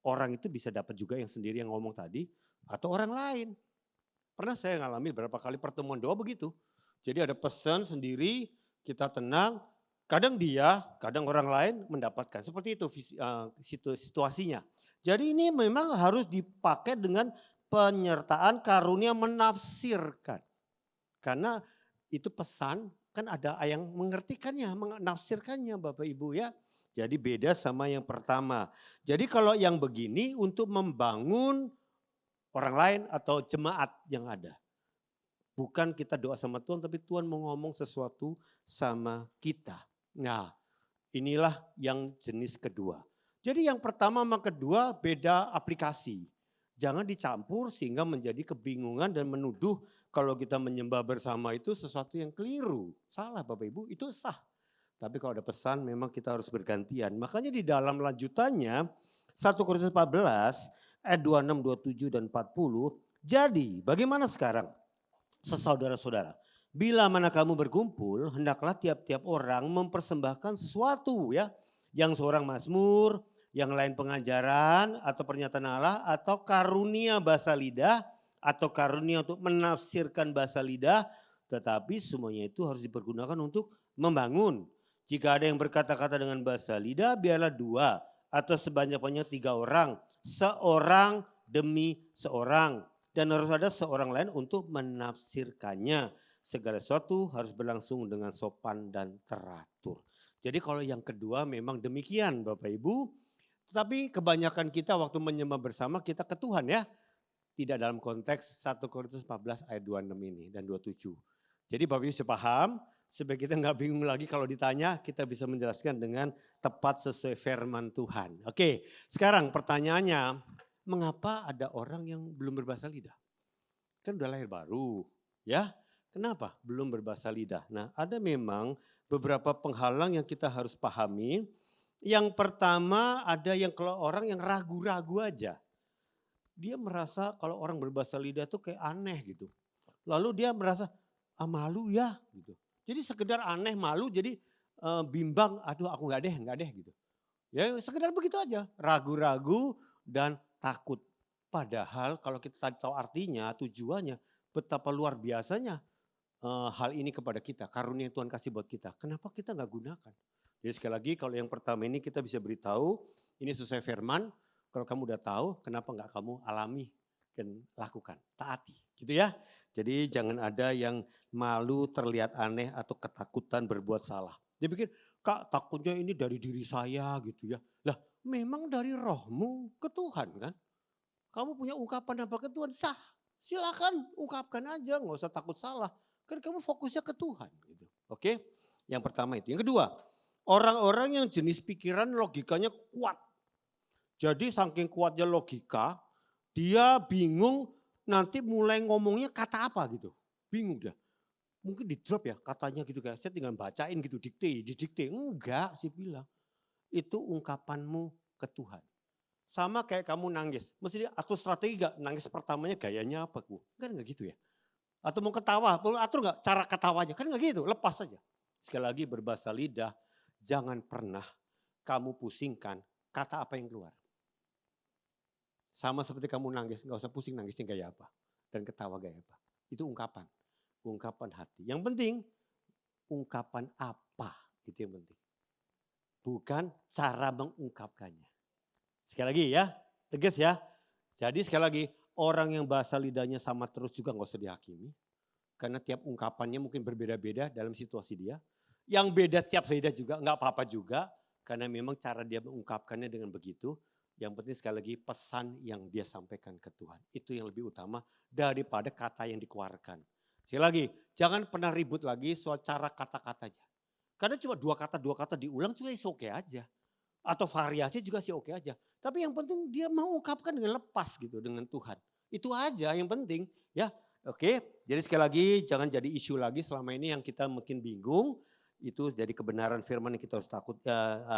Orang itu bisa dapat juga yang sendiri yang ngomong tadi atau orang lain. Pernah saya ngalami beberapa kali pertemuan doa begitu. Jadi ada pesan sendiri, kita tenang, kadang dia, kadang orang lain mendapatkan. Seperti itu situasinya. Jadi ini memang harus dipakai dengan penyertaan karunia menafsirkan. Karena itu pesan, kan ada yang mengertikannya, menafsirkannya Bapak Ibu ya. Jadi beda sama yang pertama. Jadi kalau yang begini untuk membangun orang lain atau jemaat yang ada. Bukan kita doa sama Tuhan, tapi Tuhan mau ngomong sesuatu sama kita. Nah inilah yang jenis kedua. Jadi yang pertama sama kedua beda aplikasi. Jangan dicampur sehingga menjadi kebingungan dan menuduh kalau kita menyembah bersama itu sesuatu yang keliru. Salah Bapak Ibu, itu sah. Tapi kalau ada pesan memang kita harus bergantian. Makanya di dalam lanjutannya 1 Korintus 14 ayat 26, 27 dan 40. Jadi bagaimana sekarang saudara-saudara? Bila mana kamu berkumpul hendaklah tiap-tiap orang mempersembahkan sesuatu ya. Yang seorang mazmur, yang lain pengajaran atau pernyataan Allah atau karunia bahasa lidah atau karunia untuk menafsirkan bahasa lidah. Tetapi semuanya itu harus dipergunakan untuk membangun. Jika ada yang berkata-kata dengan bahasa lidah biarlah 2 atau sebanyak-banyak 3 orang. Seorang demi seorang. Dan harus ada seorang lain untuk menafsirkannya. Segala sesuatu harus berlangsung dengan sopan dan teratur. Jadi kalau yang kedua memang demikian Bapak Ibu. Tetapi kebanyakan kita waktu menyembah bersama kita ke Tuhan ya. Tidak dalam konteks 1 Korintus 14 ayat 26 ini dan 27. Jadi Bapak Ibu bisa paham. Supaya kita nggak bingung lagi kalau ditanya kita bisa menjelaskan dengan tepat sesuai firman Tuhan. Oke, sekarang pertanyaannya, mengapa ada orang yang belum berbahasa lidah? Kan udah lahir baru, ya. Kenapa belum berbahasa lidah? Nah, ada memang beberapa penghalang yang kita harus pahami. Yang pertama ada yang kalau orang yang ragu-ragu aja. Dia merasa kalau orang berbahasa lidah tuh kayak aneh gitu. Lalu dia merasa malu ya gitu. Jadi sekedar aneh, malu, jadi bimbang, aduh aku enggak deh gitu. Ya sekedar begitu aja, ragu-ragu dan takut. Padahal kalau kita tadi tahu artinya, tujuannya, betapa luar biasanya hal ini kepada kita, karunia yang Tuhan kasih buat kita. Kenapa kita enggak gunakan? Jadi sekali lagi kalau yang pertama ini kita bisa beritahu, ini sesuai firman, kalau kamu udah tahu kenapa enggak kamu alami dan lakukan, taati gitu ya. Jadi jangan ada yang malu, terlihat aneh atau ketakutan berbuat salah. Dia pikir, Kak takutnya ini dari diri saya gitu ya. Lah memang dari rohmu ke Tuhan kan. Kamu punya ungkapan apa ke Tuhan, sah. Silakan ungkapkan aja, nggak usah takut salah. Kan kamu fokusnya ke Tuhan gitu. Oke? Yang pertama itu. Yang kedua, orang-orang yang jenis pikiran logikanya kuat. Jadi saking kuatnya logika, dia bingung nanti mulai ngomongnya kata apa gitu. Bingung dah. Mungkin di drop ya katanya gitu kan. Saya tinggal bacain gitu, didikte. Enggak sih bilang. Itu ungkapanmu ke Tuhan. Sama kayak kamu nangis. Mesti atur strategi gak? Nangis pertamanya gayanya apa? Kan enggak gitu ya. Atau mau ketawa, atur enggak cara ketawanya? Kan enggak gitu, lepas saja. Sekali lagi berbahasa lidah, jangan pernah kamu pusingkan kata apa yang keluar. Sama seperti kamu nangis, enggak usah pusing nangisnya gaya apa. Dan ketawa gaya apa. Itu ungkapan. Ungkapan hati. Yang penting, ungkapan apa. Itu yang penting. Bukan cara mengungkapkannya. Sekali lagi ya, tegas ya. Jadi sekali lagi, orang yang bahasa lidahnya sama terus juga nggak usah dihakimi. Karena tiap ungkapannya mungkin berbeda-beda dalam situasi dia. Yang beda tiap beda juga, nggak apa-apa juga. Karena memang cara dia mengungkapkannya dengan begitu. Yang penting sekali lagi pesan yang dia sampaikan ke Tuhan. Itu yang lebih utama daripada kata yang dikeluarkan. Sekali lagi, jangan pernah ribut lagi soal cara kata-katanya. Karena cuma dua kata diulang juga oke aja. Atau variasi juga sih oke aja. Tapi yang penting dia mau ungkapkan dengan lepas gitu dengan Tuhan. Itu aja yang penting ya. Oke, jadi sekali lagi jangan jadi isu lagi selama ini yang kita mungkin bingung. Itu jadi kebenaran firman yang kita harus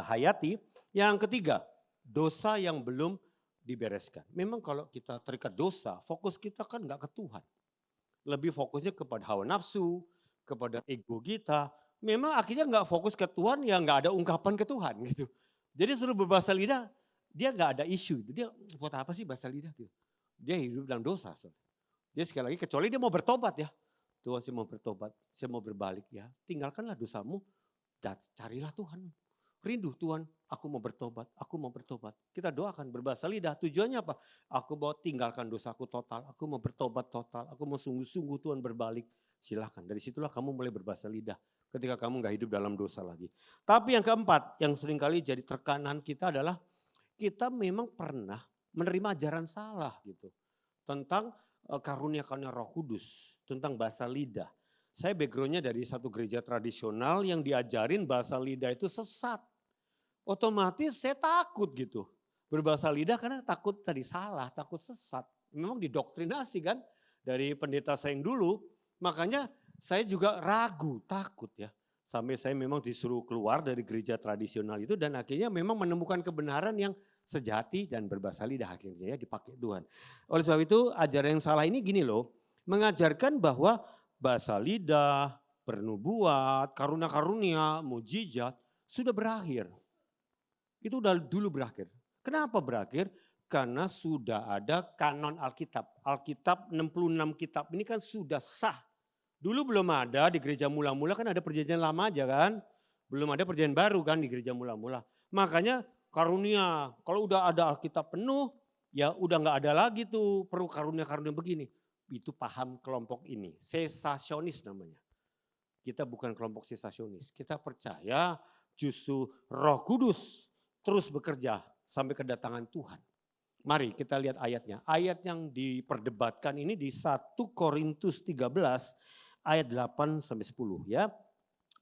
hayati. Yang ketiga, dosa yang belum dibereskan. Memang kalau kita terikat dosa, fokus kita kan gak ke Tuhan. Lebih fokusnya kepada hawa nafsu, kepada ego kita. Memang akhirnya gak fokus ke Tuhan, ya gak ada ungkapan ke Tuhan gitu. Jadi suruh berbahasa lidah, dia gak ada isu. Dia buat apa sih bahasa lidah gitu. Dia hidup dalam dosa. Jadi sekali lagi kecuali dia mau bertobat ya. Tuhan saya mau bertobat, saya mau berbalik ya. Tinggalkanlah dosamu, carilah Tuhan. Rindu Tuhan, aku mau bertobat, aku mau bertobat. Kita doakan berbahasa lidah, tujuannya apa? Aku mau tinggalkan dosaku total, aku mau bertobat total, aku mau sungguh-sungguh Tuhan berbalik. Silahkan, dari situlah kamu mulai berbahasa lidah. Ketika kamu gak hidup dalam dosa lagi. Tapi yang keempat, yang seringkali jadi tekanan kita adalah kita memang pernah menerima ajaran salah gitu. Tentang karunia-karunia Roh Kudus, tentang bahasa lidah. Saya backgroundnya dari satu gereja tradisional yang diajarin bahasa lidah itu sesat. Otomatis saya takut gitu. Berbahasa lidah karena takut tadi salah, takut sesat. Memang didoktrinasi kan dari pendeta saya yang dulu. Makanya saya juga ragu, takut ya. Sampai saya memang disuruh keluar dari gereja tradisional itu dan akhirnya memang menemukan kebenaran yang sejati dan berbahasa lidah akhirnya ya dipakai Tuhan. Oleh sebab itu ajaran yang salah ini gini loh, mengajarkan bahwa bahasa lidah, pernubuat, karunia-karunia, mujizat sudah berakhir. Itu udah dulu berakhir. Kenapa berakhir? Karena sudah ada kanon Alkitab. Alkitab 66 kitab ini kan sudah sah. Dulu belum ada di gereja mula-mula kan ada perjanjian lama aja kan. Belum ada perjanjian baru kan di gereja mula-mula. Makanya karunia, kalau udah ada Alkitab penuh ya udah gak ada lagi tuh perlu karunia-karunia begini. Itu paham kelompok ini, sesasionis namanya. Kita bukan kelompok sesasionis, kita percaya justru Roh Kudus terus bekerja sampai kedatangan Tuhan. Mari kita lihat ayatnya. Ayat yang diperdebatkan ini di 1 Korintus 13 ayat 8 sampai 10 ya.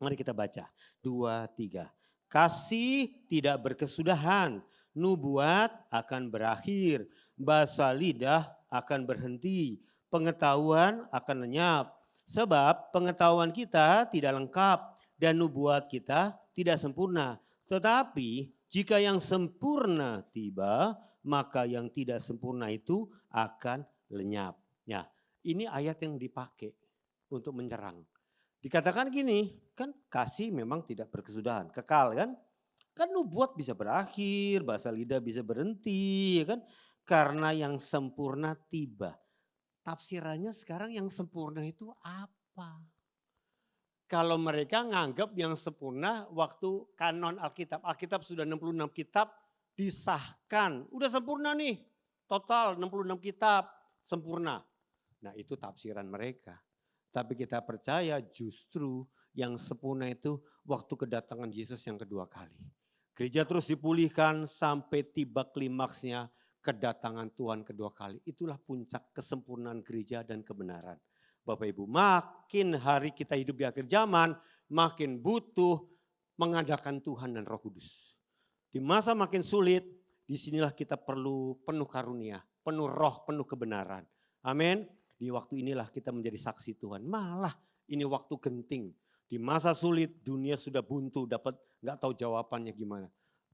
Mari kita baca. 2, 3. Kasih tidak berkesudahan, nubuat akan berakhir, bahasa lidah akan berhenti, pengetahuan akan lenyap. Sebab pengetahuan kita tidak lengkap dan nubuat kita tidak sempurna. Tetapi jika yang sempurna tiba, maka yang tidak sempurna itu akan lenyap. Ya, ini ayat yang dipakai untuk menyerang. Dikatakan gini, kan kasih memang tidak berkesudahan, kekal kan? Kan nubuat bisa berakhir, bahasa lidah bisa berhenti, ya kan? Karena yang sempurna tiba. Tafsirannya sekarang yang sempurna itu apa? Kalau mereka nganggap yang sempurna waktu kanon Alkitab. Alkitab sudah 66 kitab disahkan. Udah sempurna nih, total 66 kitab sempurna. Nah itu tafsiran mereka. Tapi kita percaya justru yang sempurna itu waktu kedatangan Yesus yang kedua kali. Gereja terus dipulihkan sampai tiba klimaksnya kedatangan Tuhan kedua kali. Itulah puncak kesempurnaan gereja dan kebenaran. Bapak Ibu, makin hari kita hidup di akhir zaman, makin butuh mengadakan Tuhan dan Roh Kudus. Di masa makin sulit, disinilah kita perlu penuh karunia, penuh roh, penuh kebenaran. Amin. Di waktu inilah kita menjadi saksi Tuhan. Malah ini waktu genting. Di masa sulit dunia sudah buntu, nggak tahu jawabannya gimana.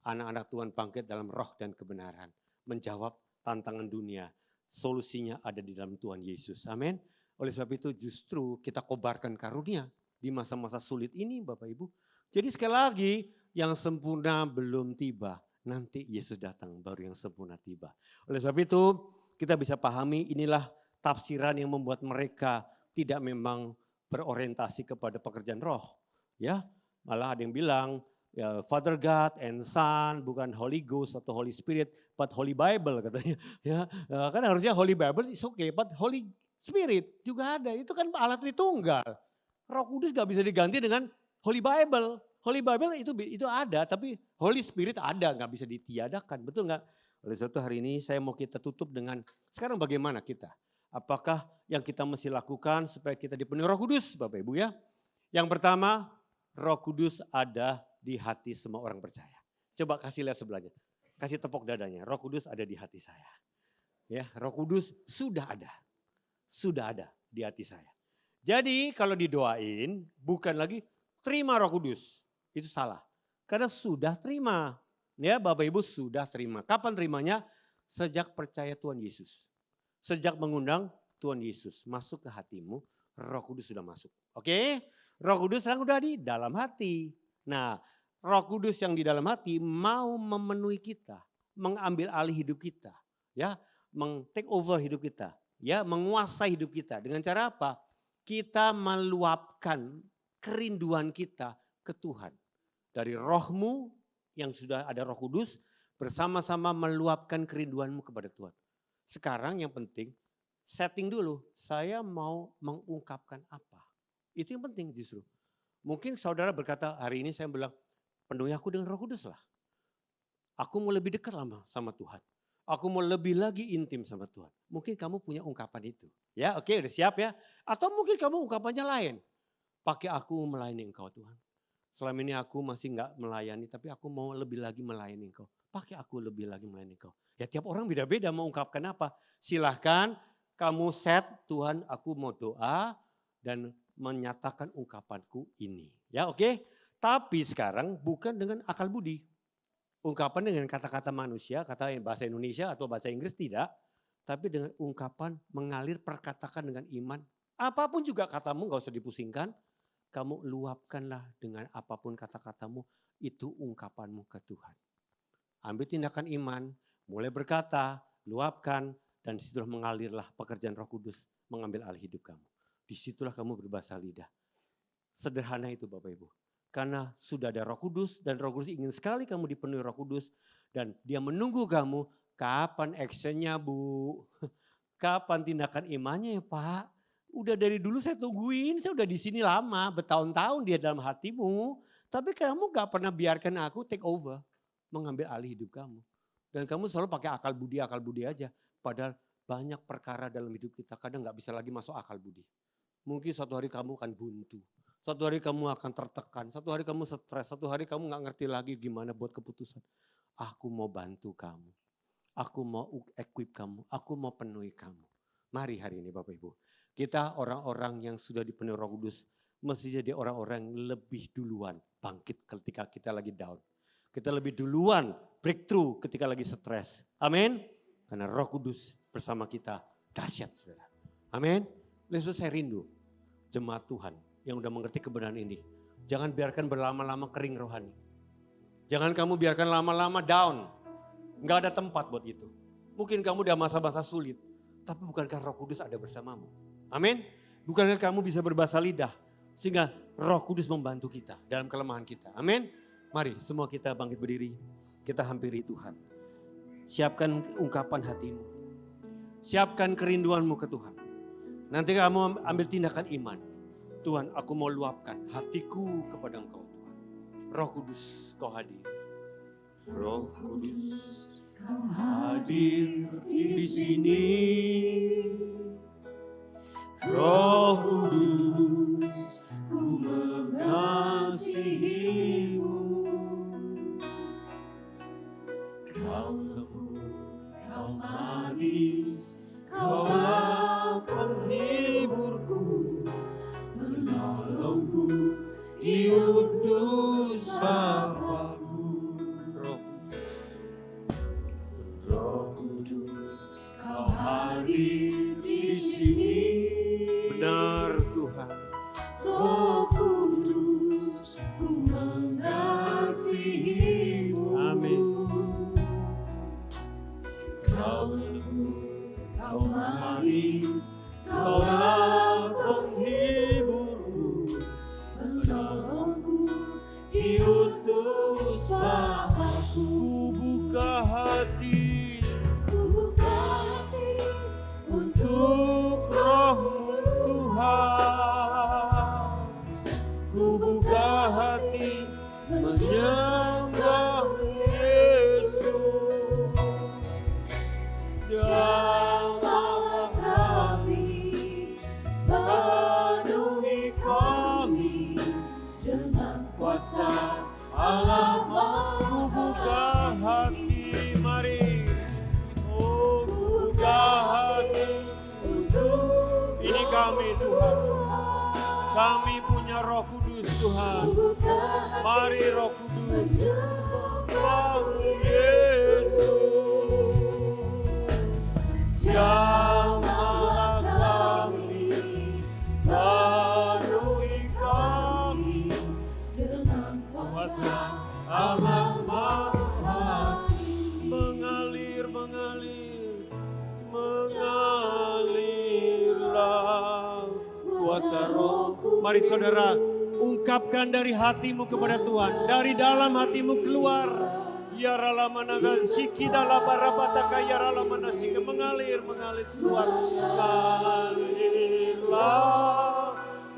Anak-anak Tuhan bangkit dalam roh dan kebenaran. Menjawab tantangan dunia. Solusinya ada di dalam Tuhan Yesus. Amin. Oleh sebab itu justru kita kobarkan karunia di masa-masa sulit ini Bapak Ibu. Jadi sekali lagi yang sempurna belum tiba. Nanti Yesus datang baru yang sempurna tiba. Oleh sebab itu kita bisa pahami inilah tafsiran yang membuat mereka tidak memang berorientasi kepada pekerjaan roh. Ya, malah ada yang bilang ya, Father God and Son bukan Holy Ghost atau Holy Spirit but Holy Bible katanya. Ya, kan harusnya Holy Bible is okay but Holy Spirit juga ada, itu kan alat Tritunggal. Roh Kudus gak bisa diganti dengan Holy Bible. Holy Bible itu ada, tapi Holy Spirit ada, gak bisa ditiadakan. Betul gak? Oleh sebab itu hari ini saya mau kita tutup dengan, sekarang bagaimana kita? Apakah yang kita mesti lakukan supaya kita dipenuhi Roh Kudus Bapak Ibu ya? Yang pertama, Roh Kudus ada di hati semua orang percaya. Coba kasih lihat sebelahnya, kasih tepuk dadanya, Roh Kudus ada di hati saya. Ya, Roh Kudus sudah ada di hati saya. Jadi kalau didoain bukan lagi terima Roh Kudus, itu salah. Karena sudah terima, ya Bapak Ibu sudah terima. Kapan terimanya? Sejak percaya Tuhan Yesus. Sejak mengundang Tuhan Yesus masuk ke hatimu, Roh Kudus sudah masuk. Oke? Roh Kudus sekarang udah di dalam hati. Nah, Roh Kudus yang di dalam hati mau memenuhi kita, mengambil alih hidup kita, ya, take over hidup kita. Ya, menguasai hidup kita. Dengan cara apa? Kita meluapkan kerinduan kita ke Tuhan. Dari rohmu yang sudah ada Roh Kudus bersama-sama meluapkan kerinduanmu kepada Tuhan. Sekarang yang penting setting dulu. Saya mau mengungkapkan apa? Itu yang penting justru. Mungkin saudara berkata hari ini saya bilang penuhi aku dengan Roh Kudus lah. Aku mau lebih dekat lama sama Tuhan. Aku mau lebih lagi intim sama Tuhan. Mungkin kamu punya ungkapan itu. Ya oke udah siap ya. Atau mungkin kamu ungkapannya lain. Pakai aku melayani engkau Tuhan. Selama ini aku masih enggak melayani tapi aku mau lebih lagi melayani engkau. Pakai aku lebih lagi melayani engkau. Ya tiap orang beda-beda mau ungkapkan apa. Silahkan kamu set Tuhan aku mau doa dan menyatakan ungkapanku ini. Ya oke. Tapi sekarang bukan dengan akal budi. Ungkapan dengan kata-kata manusia, kata bahasa Indonesia atau bahasa Inggris tidak. Tapi dengan ungkapan mengalir perkatakan dengan iman. Apapun juga katamu gak usah dipusingkan. Kamu luapkanlah dengan apapun kata-katamu. Itu ungkapanmu ke Tuhan. Ambil tindakan iman, mulai berkata, luapkan. Dan disitulah mengalirlah pekerjaan Roh Kudus mengambil alih hidup kamu. Disitulah kamu berbahasa lidah. Sederhana itu Bapak Ibu. Karena sudah ada Roh Kudus dan Roh Kudus ingin sekali kamu dipenuhi Roh Kudus. Dan dia menunggu kamu, kapan actionnya Bu? Kapan tindakan imannya ya Pak? Udah dari dulu saya tungguin, saya udah di sini lama, bertahun-tahun dia dalam hatimu. Tapi kamu gak pernah biarkan aku take over, mengambil alih hidup kamu. Dan kamu selalu pakai akal budi aja. Padahal banyak perkara dalam hidup kita kadang gak bisa lagi masuk akal budi. Mungkin suatu hari kamu akan buntu. Suatu hari kamu akan tertekan, satu hari kamu stres, satu hari kamu gak ngerti lagi gimana buat keputusan. Aku mau bantu kamu, aku mau equip kamu, aku mau penuhi kamu. Mari hari ini Bapak Ibu, kita orang-orang yang sudah dipenuhi Roh Kudus, mesti jadi orang-orang yang lebih duluan bangkit ketika kita lagi down. Kita lebih duluan breakthrough ketika lagi stres. Amin. Karena Roh Kudus bersama kita dahsyat saudara. Amin. Lalu saya rindu jemaat Tuhan yang udah mengerti kebenaran ini. Jangan biarkan berlama-lama kering rohani. Jangan kamu biarkan lama-lama down. Gak ada tempat buat itu. Mungkin kamu udah masa-masa sulit. Tapi bukankah Roh Kudus ada bersamamu? Amin. Bukankah kamu bisa berbahasa lidah. Sehingga Roh Kudus membantu kita dalam kelemahan kita. Amin. Mari semua kita bangkit berdiri. Kita hampiri Tuhan. Siapkan ungkapan hatimu. Siapkan kerinduanmu ke Tuhan. Nanti kamu ambil tindakan iman. Tuhan, aku mau luapkan hatiku kepada Engkau Tuhan. Roh Kudus, Kau hadir. Roh Kudus, Kau hadir di sini. Roh manis, Kaulah penghiburku, penolongku, diutus Bapa-Ku. Roh Kudus, Kau hadir di sini. Benar Tuhan. Roh Kudus, ku mengasihi-Mu. Amin. Kau lembut, Kau manis, Kaulah penghiburku, penolongku, diutus Bapa-Ku. Ku buka hati untuk Roh-Mu Tuhan. Ku buka hati menyembah-Mu Yesus. Jamahlah kami, penuhi kami dengan kuasa Allah-Mu. Ku buka hati, mari. Oh, ku buka hati untuk ini kami Tuhan. Kami punya Roh Kudus Tuhan. Mari Roh Kudus, Tuhan Yesus. Jamahlah kami, penuhi kami dengan kuasa Allah Maha. Mengalir, mengalir, mengalirlah kuasa Roh. Mari saudara, ungkapkan dari hatimu kepada Tuhan. Dari dalam hatimu keluar. Ya ralamana siki dalam barabata ya ralamana siki mengalir keluar. Mengalirlah,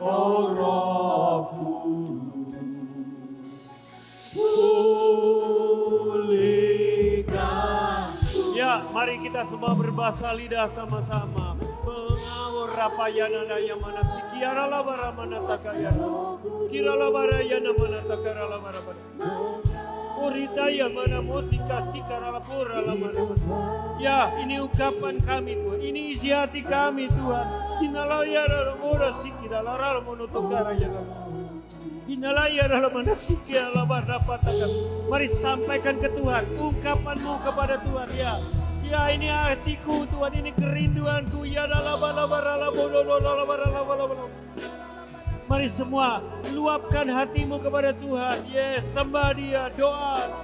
oh Roh Kudus, pulihkan. Ya, mari kita semua berbahasa lidah sama-sama. Mengawur rapayana daya mana sikiara labara mana takayana. Kira labara yana mana takara labara mana. Uritaya mana motika sikara lapura lamana. Ya, ini ungkapan kami Tuhan. Ini isi hati kami Tuhan. Inalaya ramora sikira lara monotokara ya. Inalaya ramana sikira labara patakan. Mari sampaikan ke Tuhan ungkapanmu kepada Tuhan ya. Ya, ini hatiku Tuhan, ini kerinduanku ya dalam Mari semua luapkan hatimu kepada Tuhan. Yes, sembah Dia, doa.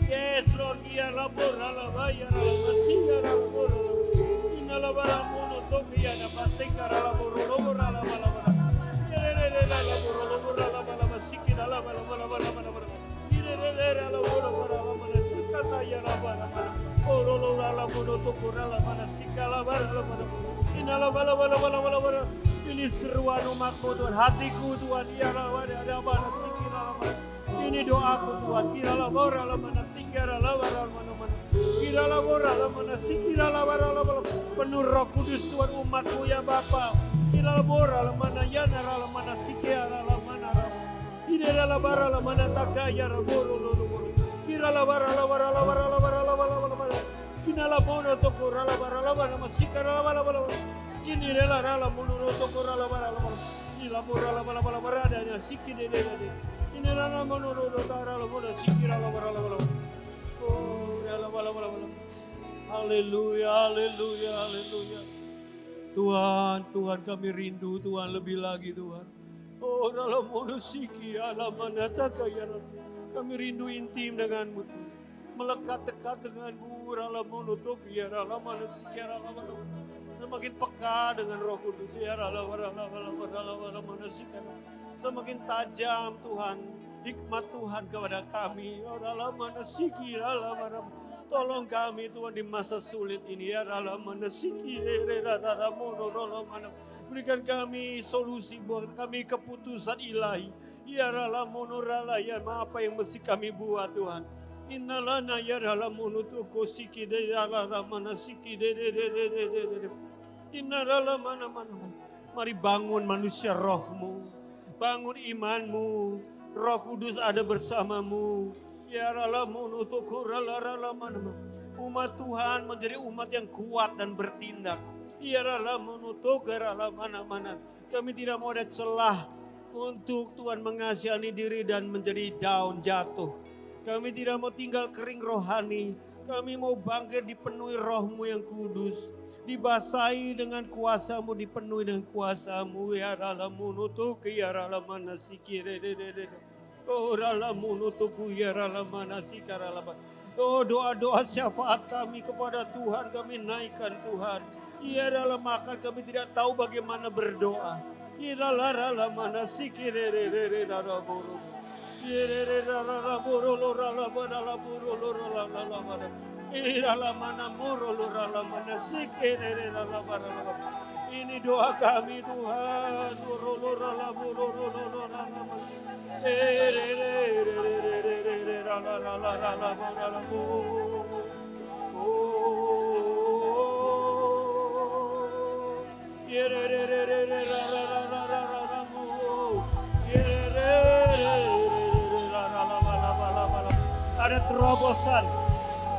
Yes, Lord, ya labora la vaya la masiga la labora. Ina la bara mono toque ya na pastica la labora labora la labora. Ire la labora labora la labora sikira la labora labora labora. Ire la labora labora labora sikata ya la bara. Oro la labora tokora la bara sikala bara labora. Ina la bara labora labora. Ini seruan umatmu Tuhan, hatiku Tuhan, ya la bara ada bara sikira la bara. Ini doaku Tuhan, kiralah bora la mana tikara la bara mana. Kiralah bora la mana sikira la bara la bara. Penuh Roh Kudus Tuhan umatmu ya Bapa. Kiralah bora la mana yana la mana sikira la mana. Ini la bara la mana takaya la boro lo. Kiralah bara la bara la bara la bara la bara la bara. Kinalah bona tokora la bara la bara masikara la bara la bara. Kini la la mono tokora la bara la bara. Kila bora la bara la bara ada sikide de. Ini rana mono tara la mono sikira la bara la bara. Oh ya la bara bara. Haleluya, haleluya, haleluya. Tuhan kami rindu Tuhan lebih lagi Tuhan. Oh dalam mono siki ala manata kaya. Kami rindu intim denganmu Tuhan. Melekat dekat denganmu dalam mono toki ya dalam mono siki ala mono. Semakin peka dengan Roh Kudus ya dalam mono siki. Semakin tajam Tuhan, hikmat Tuhan kepada kami. Tolong kami Tuhan di masa sulit ini ya. Berikan kami solusi, buat kami keputusan ilahi. Ya apa yang mesti kami buat Tuhan. Innalana ya dalam munutuku siki de dalam mana siki de. Innalala mana. Mari bangun manusia rohmu, bangun imanmu. Roh Kudus ada bersamamu. Ya ralamun utuku ralaman. Umat Tuhan menjadi umat yang kuat dan bertindak. Ya ralamun utuku ralaman. Kami tidak mau ada celah untuk Tuhan mengasihani diri dan menjadi down, jatuh. Kami tidak mau tinggal kering rohani. Kami mau bangkit dipenuhi rohmu yang kudus. Dibasahi dengan kuasamu, dipenuhi dengan kuasamu. Ya ralamunutuk, ya ralamana sikire. Oh ralamunutuku, ya ralamana sikaralaman. Oh doa-doa syafaat kami kepada Tuhan, kami naikkan Tuhan. Ya dalam makan kami tidak tahu bagaimana berdoa. Ya ralamana sikire. Ini doa kami Tuhan.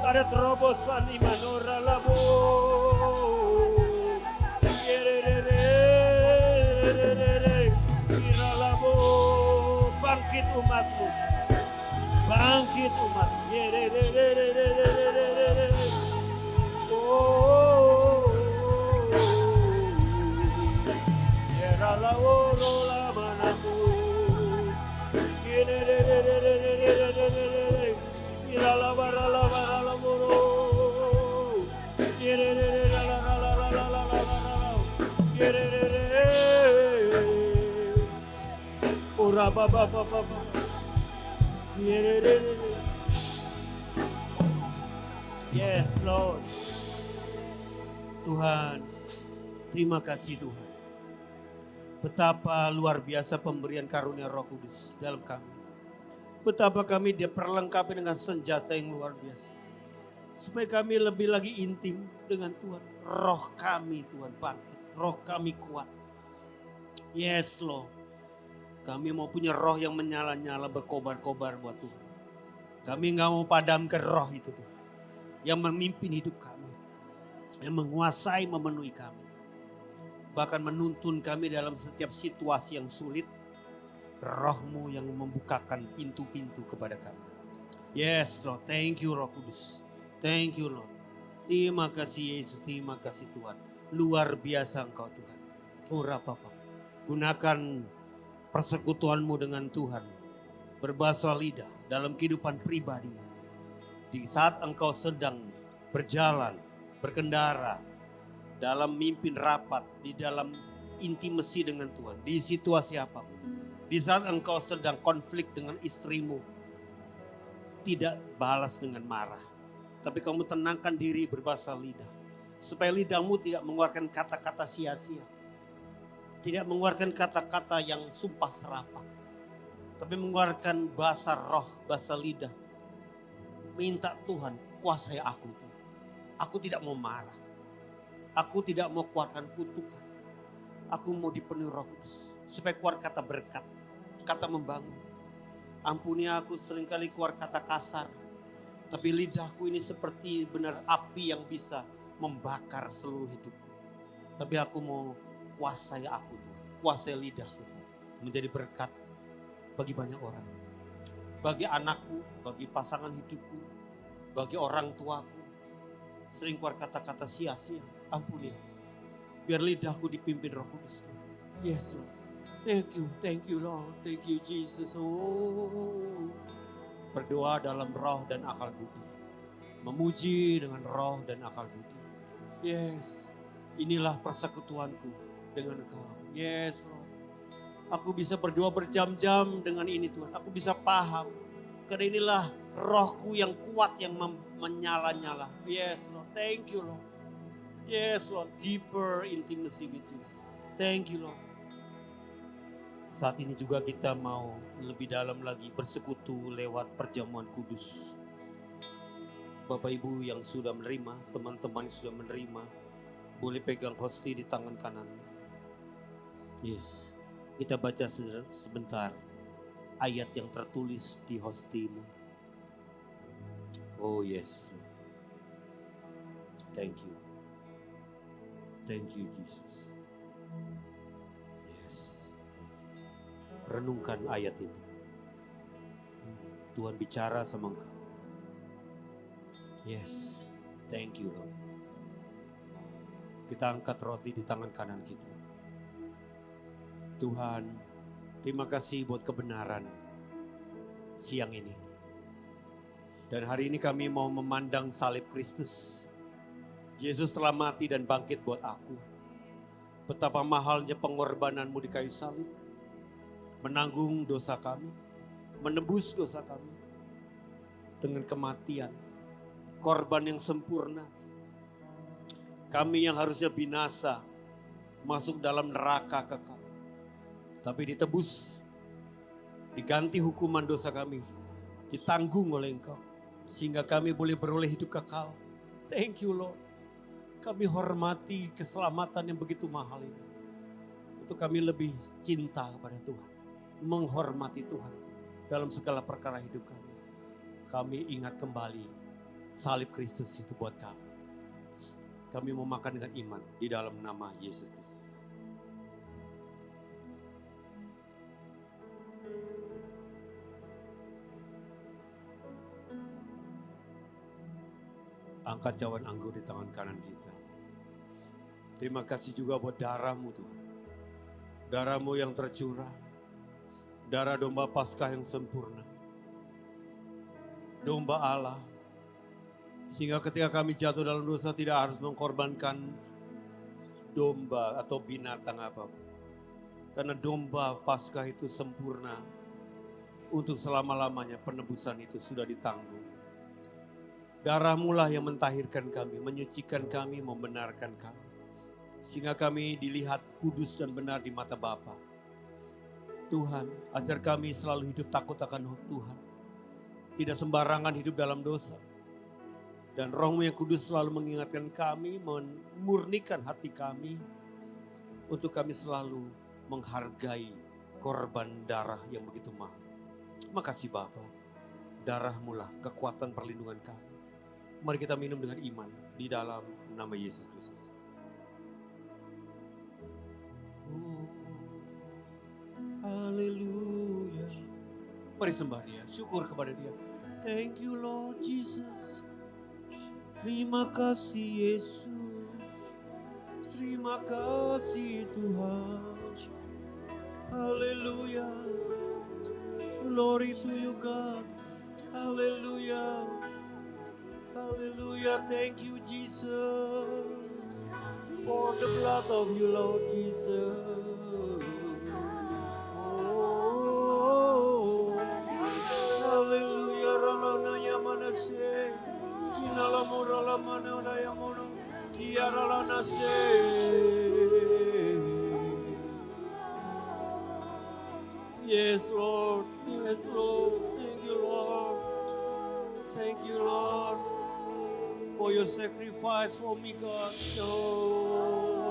Ada terobosan imanora labo. Bangkit umatmu, bangkit umat. Oh, Yes, Lord. Tuhan, terima kasih Tuhan. Betapa luar biasa pemberian karunia Roh Kudus dalam kami. Betapa kami diperlengkapi dengan senjata yang luar biasa. Supaya kami lebih lagi intim dengan Tuhan. Roh kami Tuhan bangkit. Roh kami kuat. Yes Lord. Kami mau punya roh yang menyala-nyala berkobar-kobar buat Tuhan. Kami gak mau padamkan roh itu Tuhan. Yang memimpin hidup kami. Yang menguasai memenuhi kami. Bahkan menuntun kami dalam setiap situasi yang sulit. Roh-Mu yang membukakan pintu-pintu kepada kami. Yes Lord, thank you Roh Kudus. Thank you Lord. Terima kasih Yesus, terima kasih Tuhan. Luar biasa Engkau Tuhan. Ora Bapa. Gunakan persekutuanmu dengan Tuhan. Berbahasa lidah dalam kehidupan pribadi. Di saat engkau sedang berjalan, berkendara. Dalam mimpin rapat, di dalam intimasi dengan Tuhan. Di situasi apapun. Di saat engkau sedang konflik dengan istrimu. Tidak balas dengan marah. Tapi kamu tenangkan diri berbahasa lidah. Supaya lidahmu tidak mengeluarkan kata-kata sia-sia. Tidak mengeluarkan kata-kata yang sumpah serapah. Tapi mengeluarkan bahasa roh, bahasa lidah. Minta Tuhan kuasai aku. Aku tidak mau marah. Aku tidak mau keluarkan kutukan. Aku mau dipenuhi Roh Kudus. Supaya keluar kata berkat. Kata membangun. Ampuni aku seringkali keluar kata kasar. Tapi lidahku ini seperti benar api yang bisa membakar seluruh hidupku. Tapi aku mau kuasai aku Tuhan. Kuasai lidahku Tuhan. Menjadi berkat bagi banyak orang. Bagi anakku, bagi pasangan hidupku. Bagi orang tuaku. Sering keluar kata-kata sia-sia. Ampuni. Biar lidahku dipimpin Roh Kudus. Yes Lord. Thank you Lord. Thank you Jesus. Oh. Berdoa dalam roh dan akal budi. Memuji dengan roh dan akal budi. Yes. Inilah persekutuanku dengan Engkau. Yes Lord. Aku bisa berdoa berjam-jam dengan ini Tuhan. Aku bisa paham. Karena inilah rohku yang kuat yang menyala-nyala. Yes Lord. Thank you Lord. Yes Lord. Deeper intimacy with you. Thank you Lord. Saat ini juga kita mau lebih dalam lagi bersekutu lewat perjamuan kudus. Bapak Ibu yang sudah menerima, teman-teman yang sudah menerima, boleh pegang hosti di tangan kanan. Yes, kita baca sebentar ayat yang tertulis di hostimu. Oh yes, thank you. Thank you Jesus. Yes, thank you. Renungkan ayat itu. Tuhan bicara sama engkau. Yes, thank you Lord. Kita angkat roti di tangan kanan kita. Tuhan, terima kasih buat kebenaran siang ini. Dan hari ini kami mau memandang salib Kristus. Yesus telah mati dan bangkit buat aku. Betapa mahalnya pengorbananmu di kayu salib. Menanggung dosa kami, menebus dosa kami. Dengan kematian, korban yang sempurna. Kami yang harusnya binasa, masuk dalam neraka kekal. Tapi ditebus, diganti hukuman dosa kami, ditanggung oleh Engkau. Sehingga kami boleh beroleh hidup kekal. Thank you Lord. Kami hormati keselamatan yang begitu mahal ini. Untuk kami lebih cinta kepada Tuhan. Menghormati Tuhan dalam segala perkara hidup kami. Kami ingat kembali salib Kristus itu buat kami. Kami mau makan dengan iman di dalam nama Yesus Kristus. Angkat cawan anggur di tangan kanan kita. Terima kasih juga buat darah-Mu Tuhan. Darah-Mu yang tercurah. Darah domba Paskah yang sempurna. Domba Allah. Sehingga ketika kami jatuh dalam dosa tidak harus mengkorbankan domba atau binatang apapun. Karena domba Paskah itu sempurna. Untuk selama-lamanya penebusan itu sudah ditanggung. Darah-Mu lah yang mentahirkan kami, menyucikan kami, membenarkan kami. Sehingga kami dilihat kudus dan benar di mata Bapa. Tuhan, ajar kami selalu hidup takut akan Tuhan. Tidak sembarangan hidup dalam dosa. Dan Roh-Mu yang kudus selalu mengingatkan kami, memurnikan hati kami. Untuk kami selalu menghargai korban darah yang begitu mahal. Makasih Bapa, darah-Mu lah kekuatan perlindungan kami. Mari kita minum dengan iman di dalam nama Yesus Kristus. Oh, haleluya. Mari sembah Dia, syukur kepada Dia. Thank you Lord Jesus. Terima kasih Yesus. Terima kasih Tuhan. Haleluya. Glory to you God. Haleluya. Hallelujah, thank you Jesus, for the blood of you Lord Jesus. Oh, hallelujah, ralana yamana se, kinalamura lamana yamono, kiaralana se. Yes Lord, thank you Lord, thank you Lord. For your sacrifice for me, God. Oh,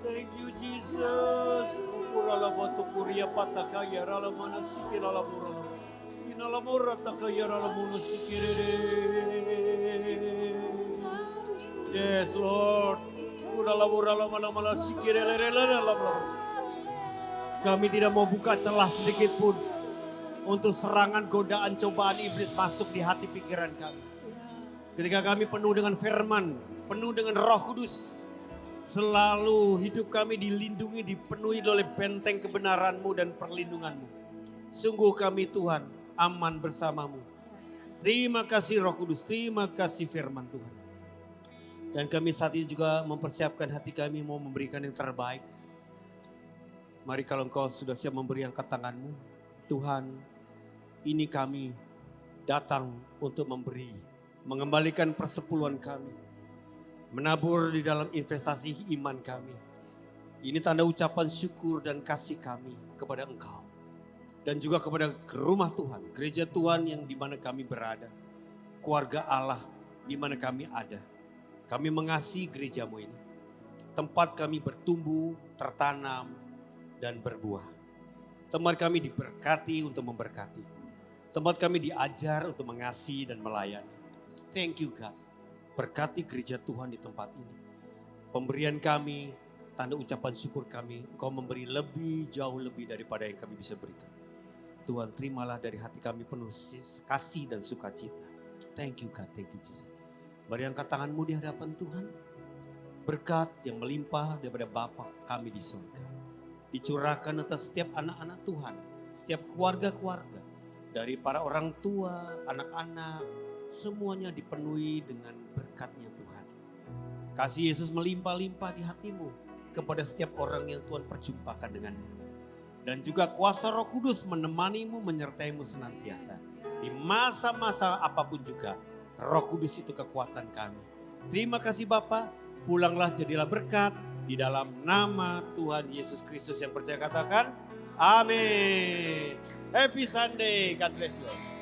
thank you, Jesus. Urala batu kuria pataka yarala mana sikirala murala. Inala murata kayarala munu sikirere. Yes, Lord. Urala murala mana mana sikirere. Kami tidak mau buka celah sedikit pun. Untuk serangan, godaan, cobaan iblis masuk di hati pikiran kami. Ketika kami penuh dengan firman, penuh dengan Roh Kudus. Selalu hidup kami dilindungi, dipenuhi oleh benteng kebenaran-Mu dan perlindungan-Mu. Sungguh kami Tuhan, aman bersama-Mu. Terima kasih Roh Kudus, terima kasih firman Tuhan. Dan kami saat ini juga mempersiapkan hati kami mau memberikan yang terbaik. Mari kalau Engkau sudah siap memberi angkat tangan-Mu. Tuhan, ini kami datang untuk memberi, mengembalikan persepuluhan kami, menabur di dalam investasi iman kami. Ini tanda ucapan syukur dan kasih kami kepada Engkau. Dan juga kepada rumah Tuhan, gereja Tuhan yang di mana kami berada. Keluarga Allah di mana kami ada. Kami mengasihi gereja-Mu ini. tempat kami bertumbuh, tertanam, dan berbuah. Tempat kami diberkati untuk memberkati. Tempat kami diajar untuk mengasihi dan melayani. Thank you God. Berkati gereja Tuhan di tempat ini. Pemberian kami, tanda ucapan syukur kami, Engkau memberi lebih, jauh lebih daripada yang kami bisa berikan. Tuhan, terimalah dari hati kami penuh kasih dan sukacita. Thank you God, thank you Jesus. Mari angkat tanganmu di hadapan Tuhan. Berkat yang melimpah daripada Bapa kami di surga. Dicurahkan atas setiap anak-anak Tuhan, setiap keluarga-keluarga. Dari para orang tua, anak-anak, semuanya dipenuhi dengan berkatnya Tuhan. Kasih Yesus melimpah-limpah di hatimu kepada setiap orang yang Tuhan perjumpakan denganmu. Dan juga kuasa Roh Kudus menemanimu, menyertaimu senantiasa. Di masa-masa apapun juga, Roh Kudus itu kekuatan kami. Terima kasih Bapa, pulanglah jadilah berkat di dalam nama Tuhan Yesus Kristus yang percaya katakan, amin. Happy Sunday, God bless you.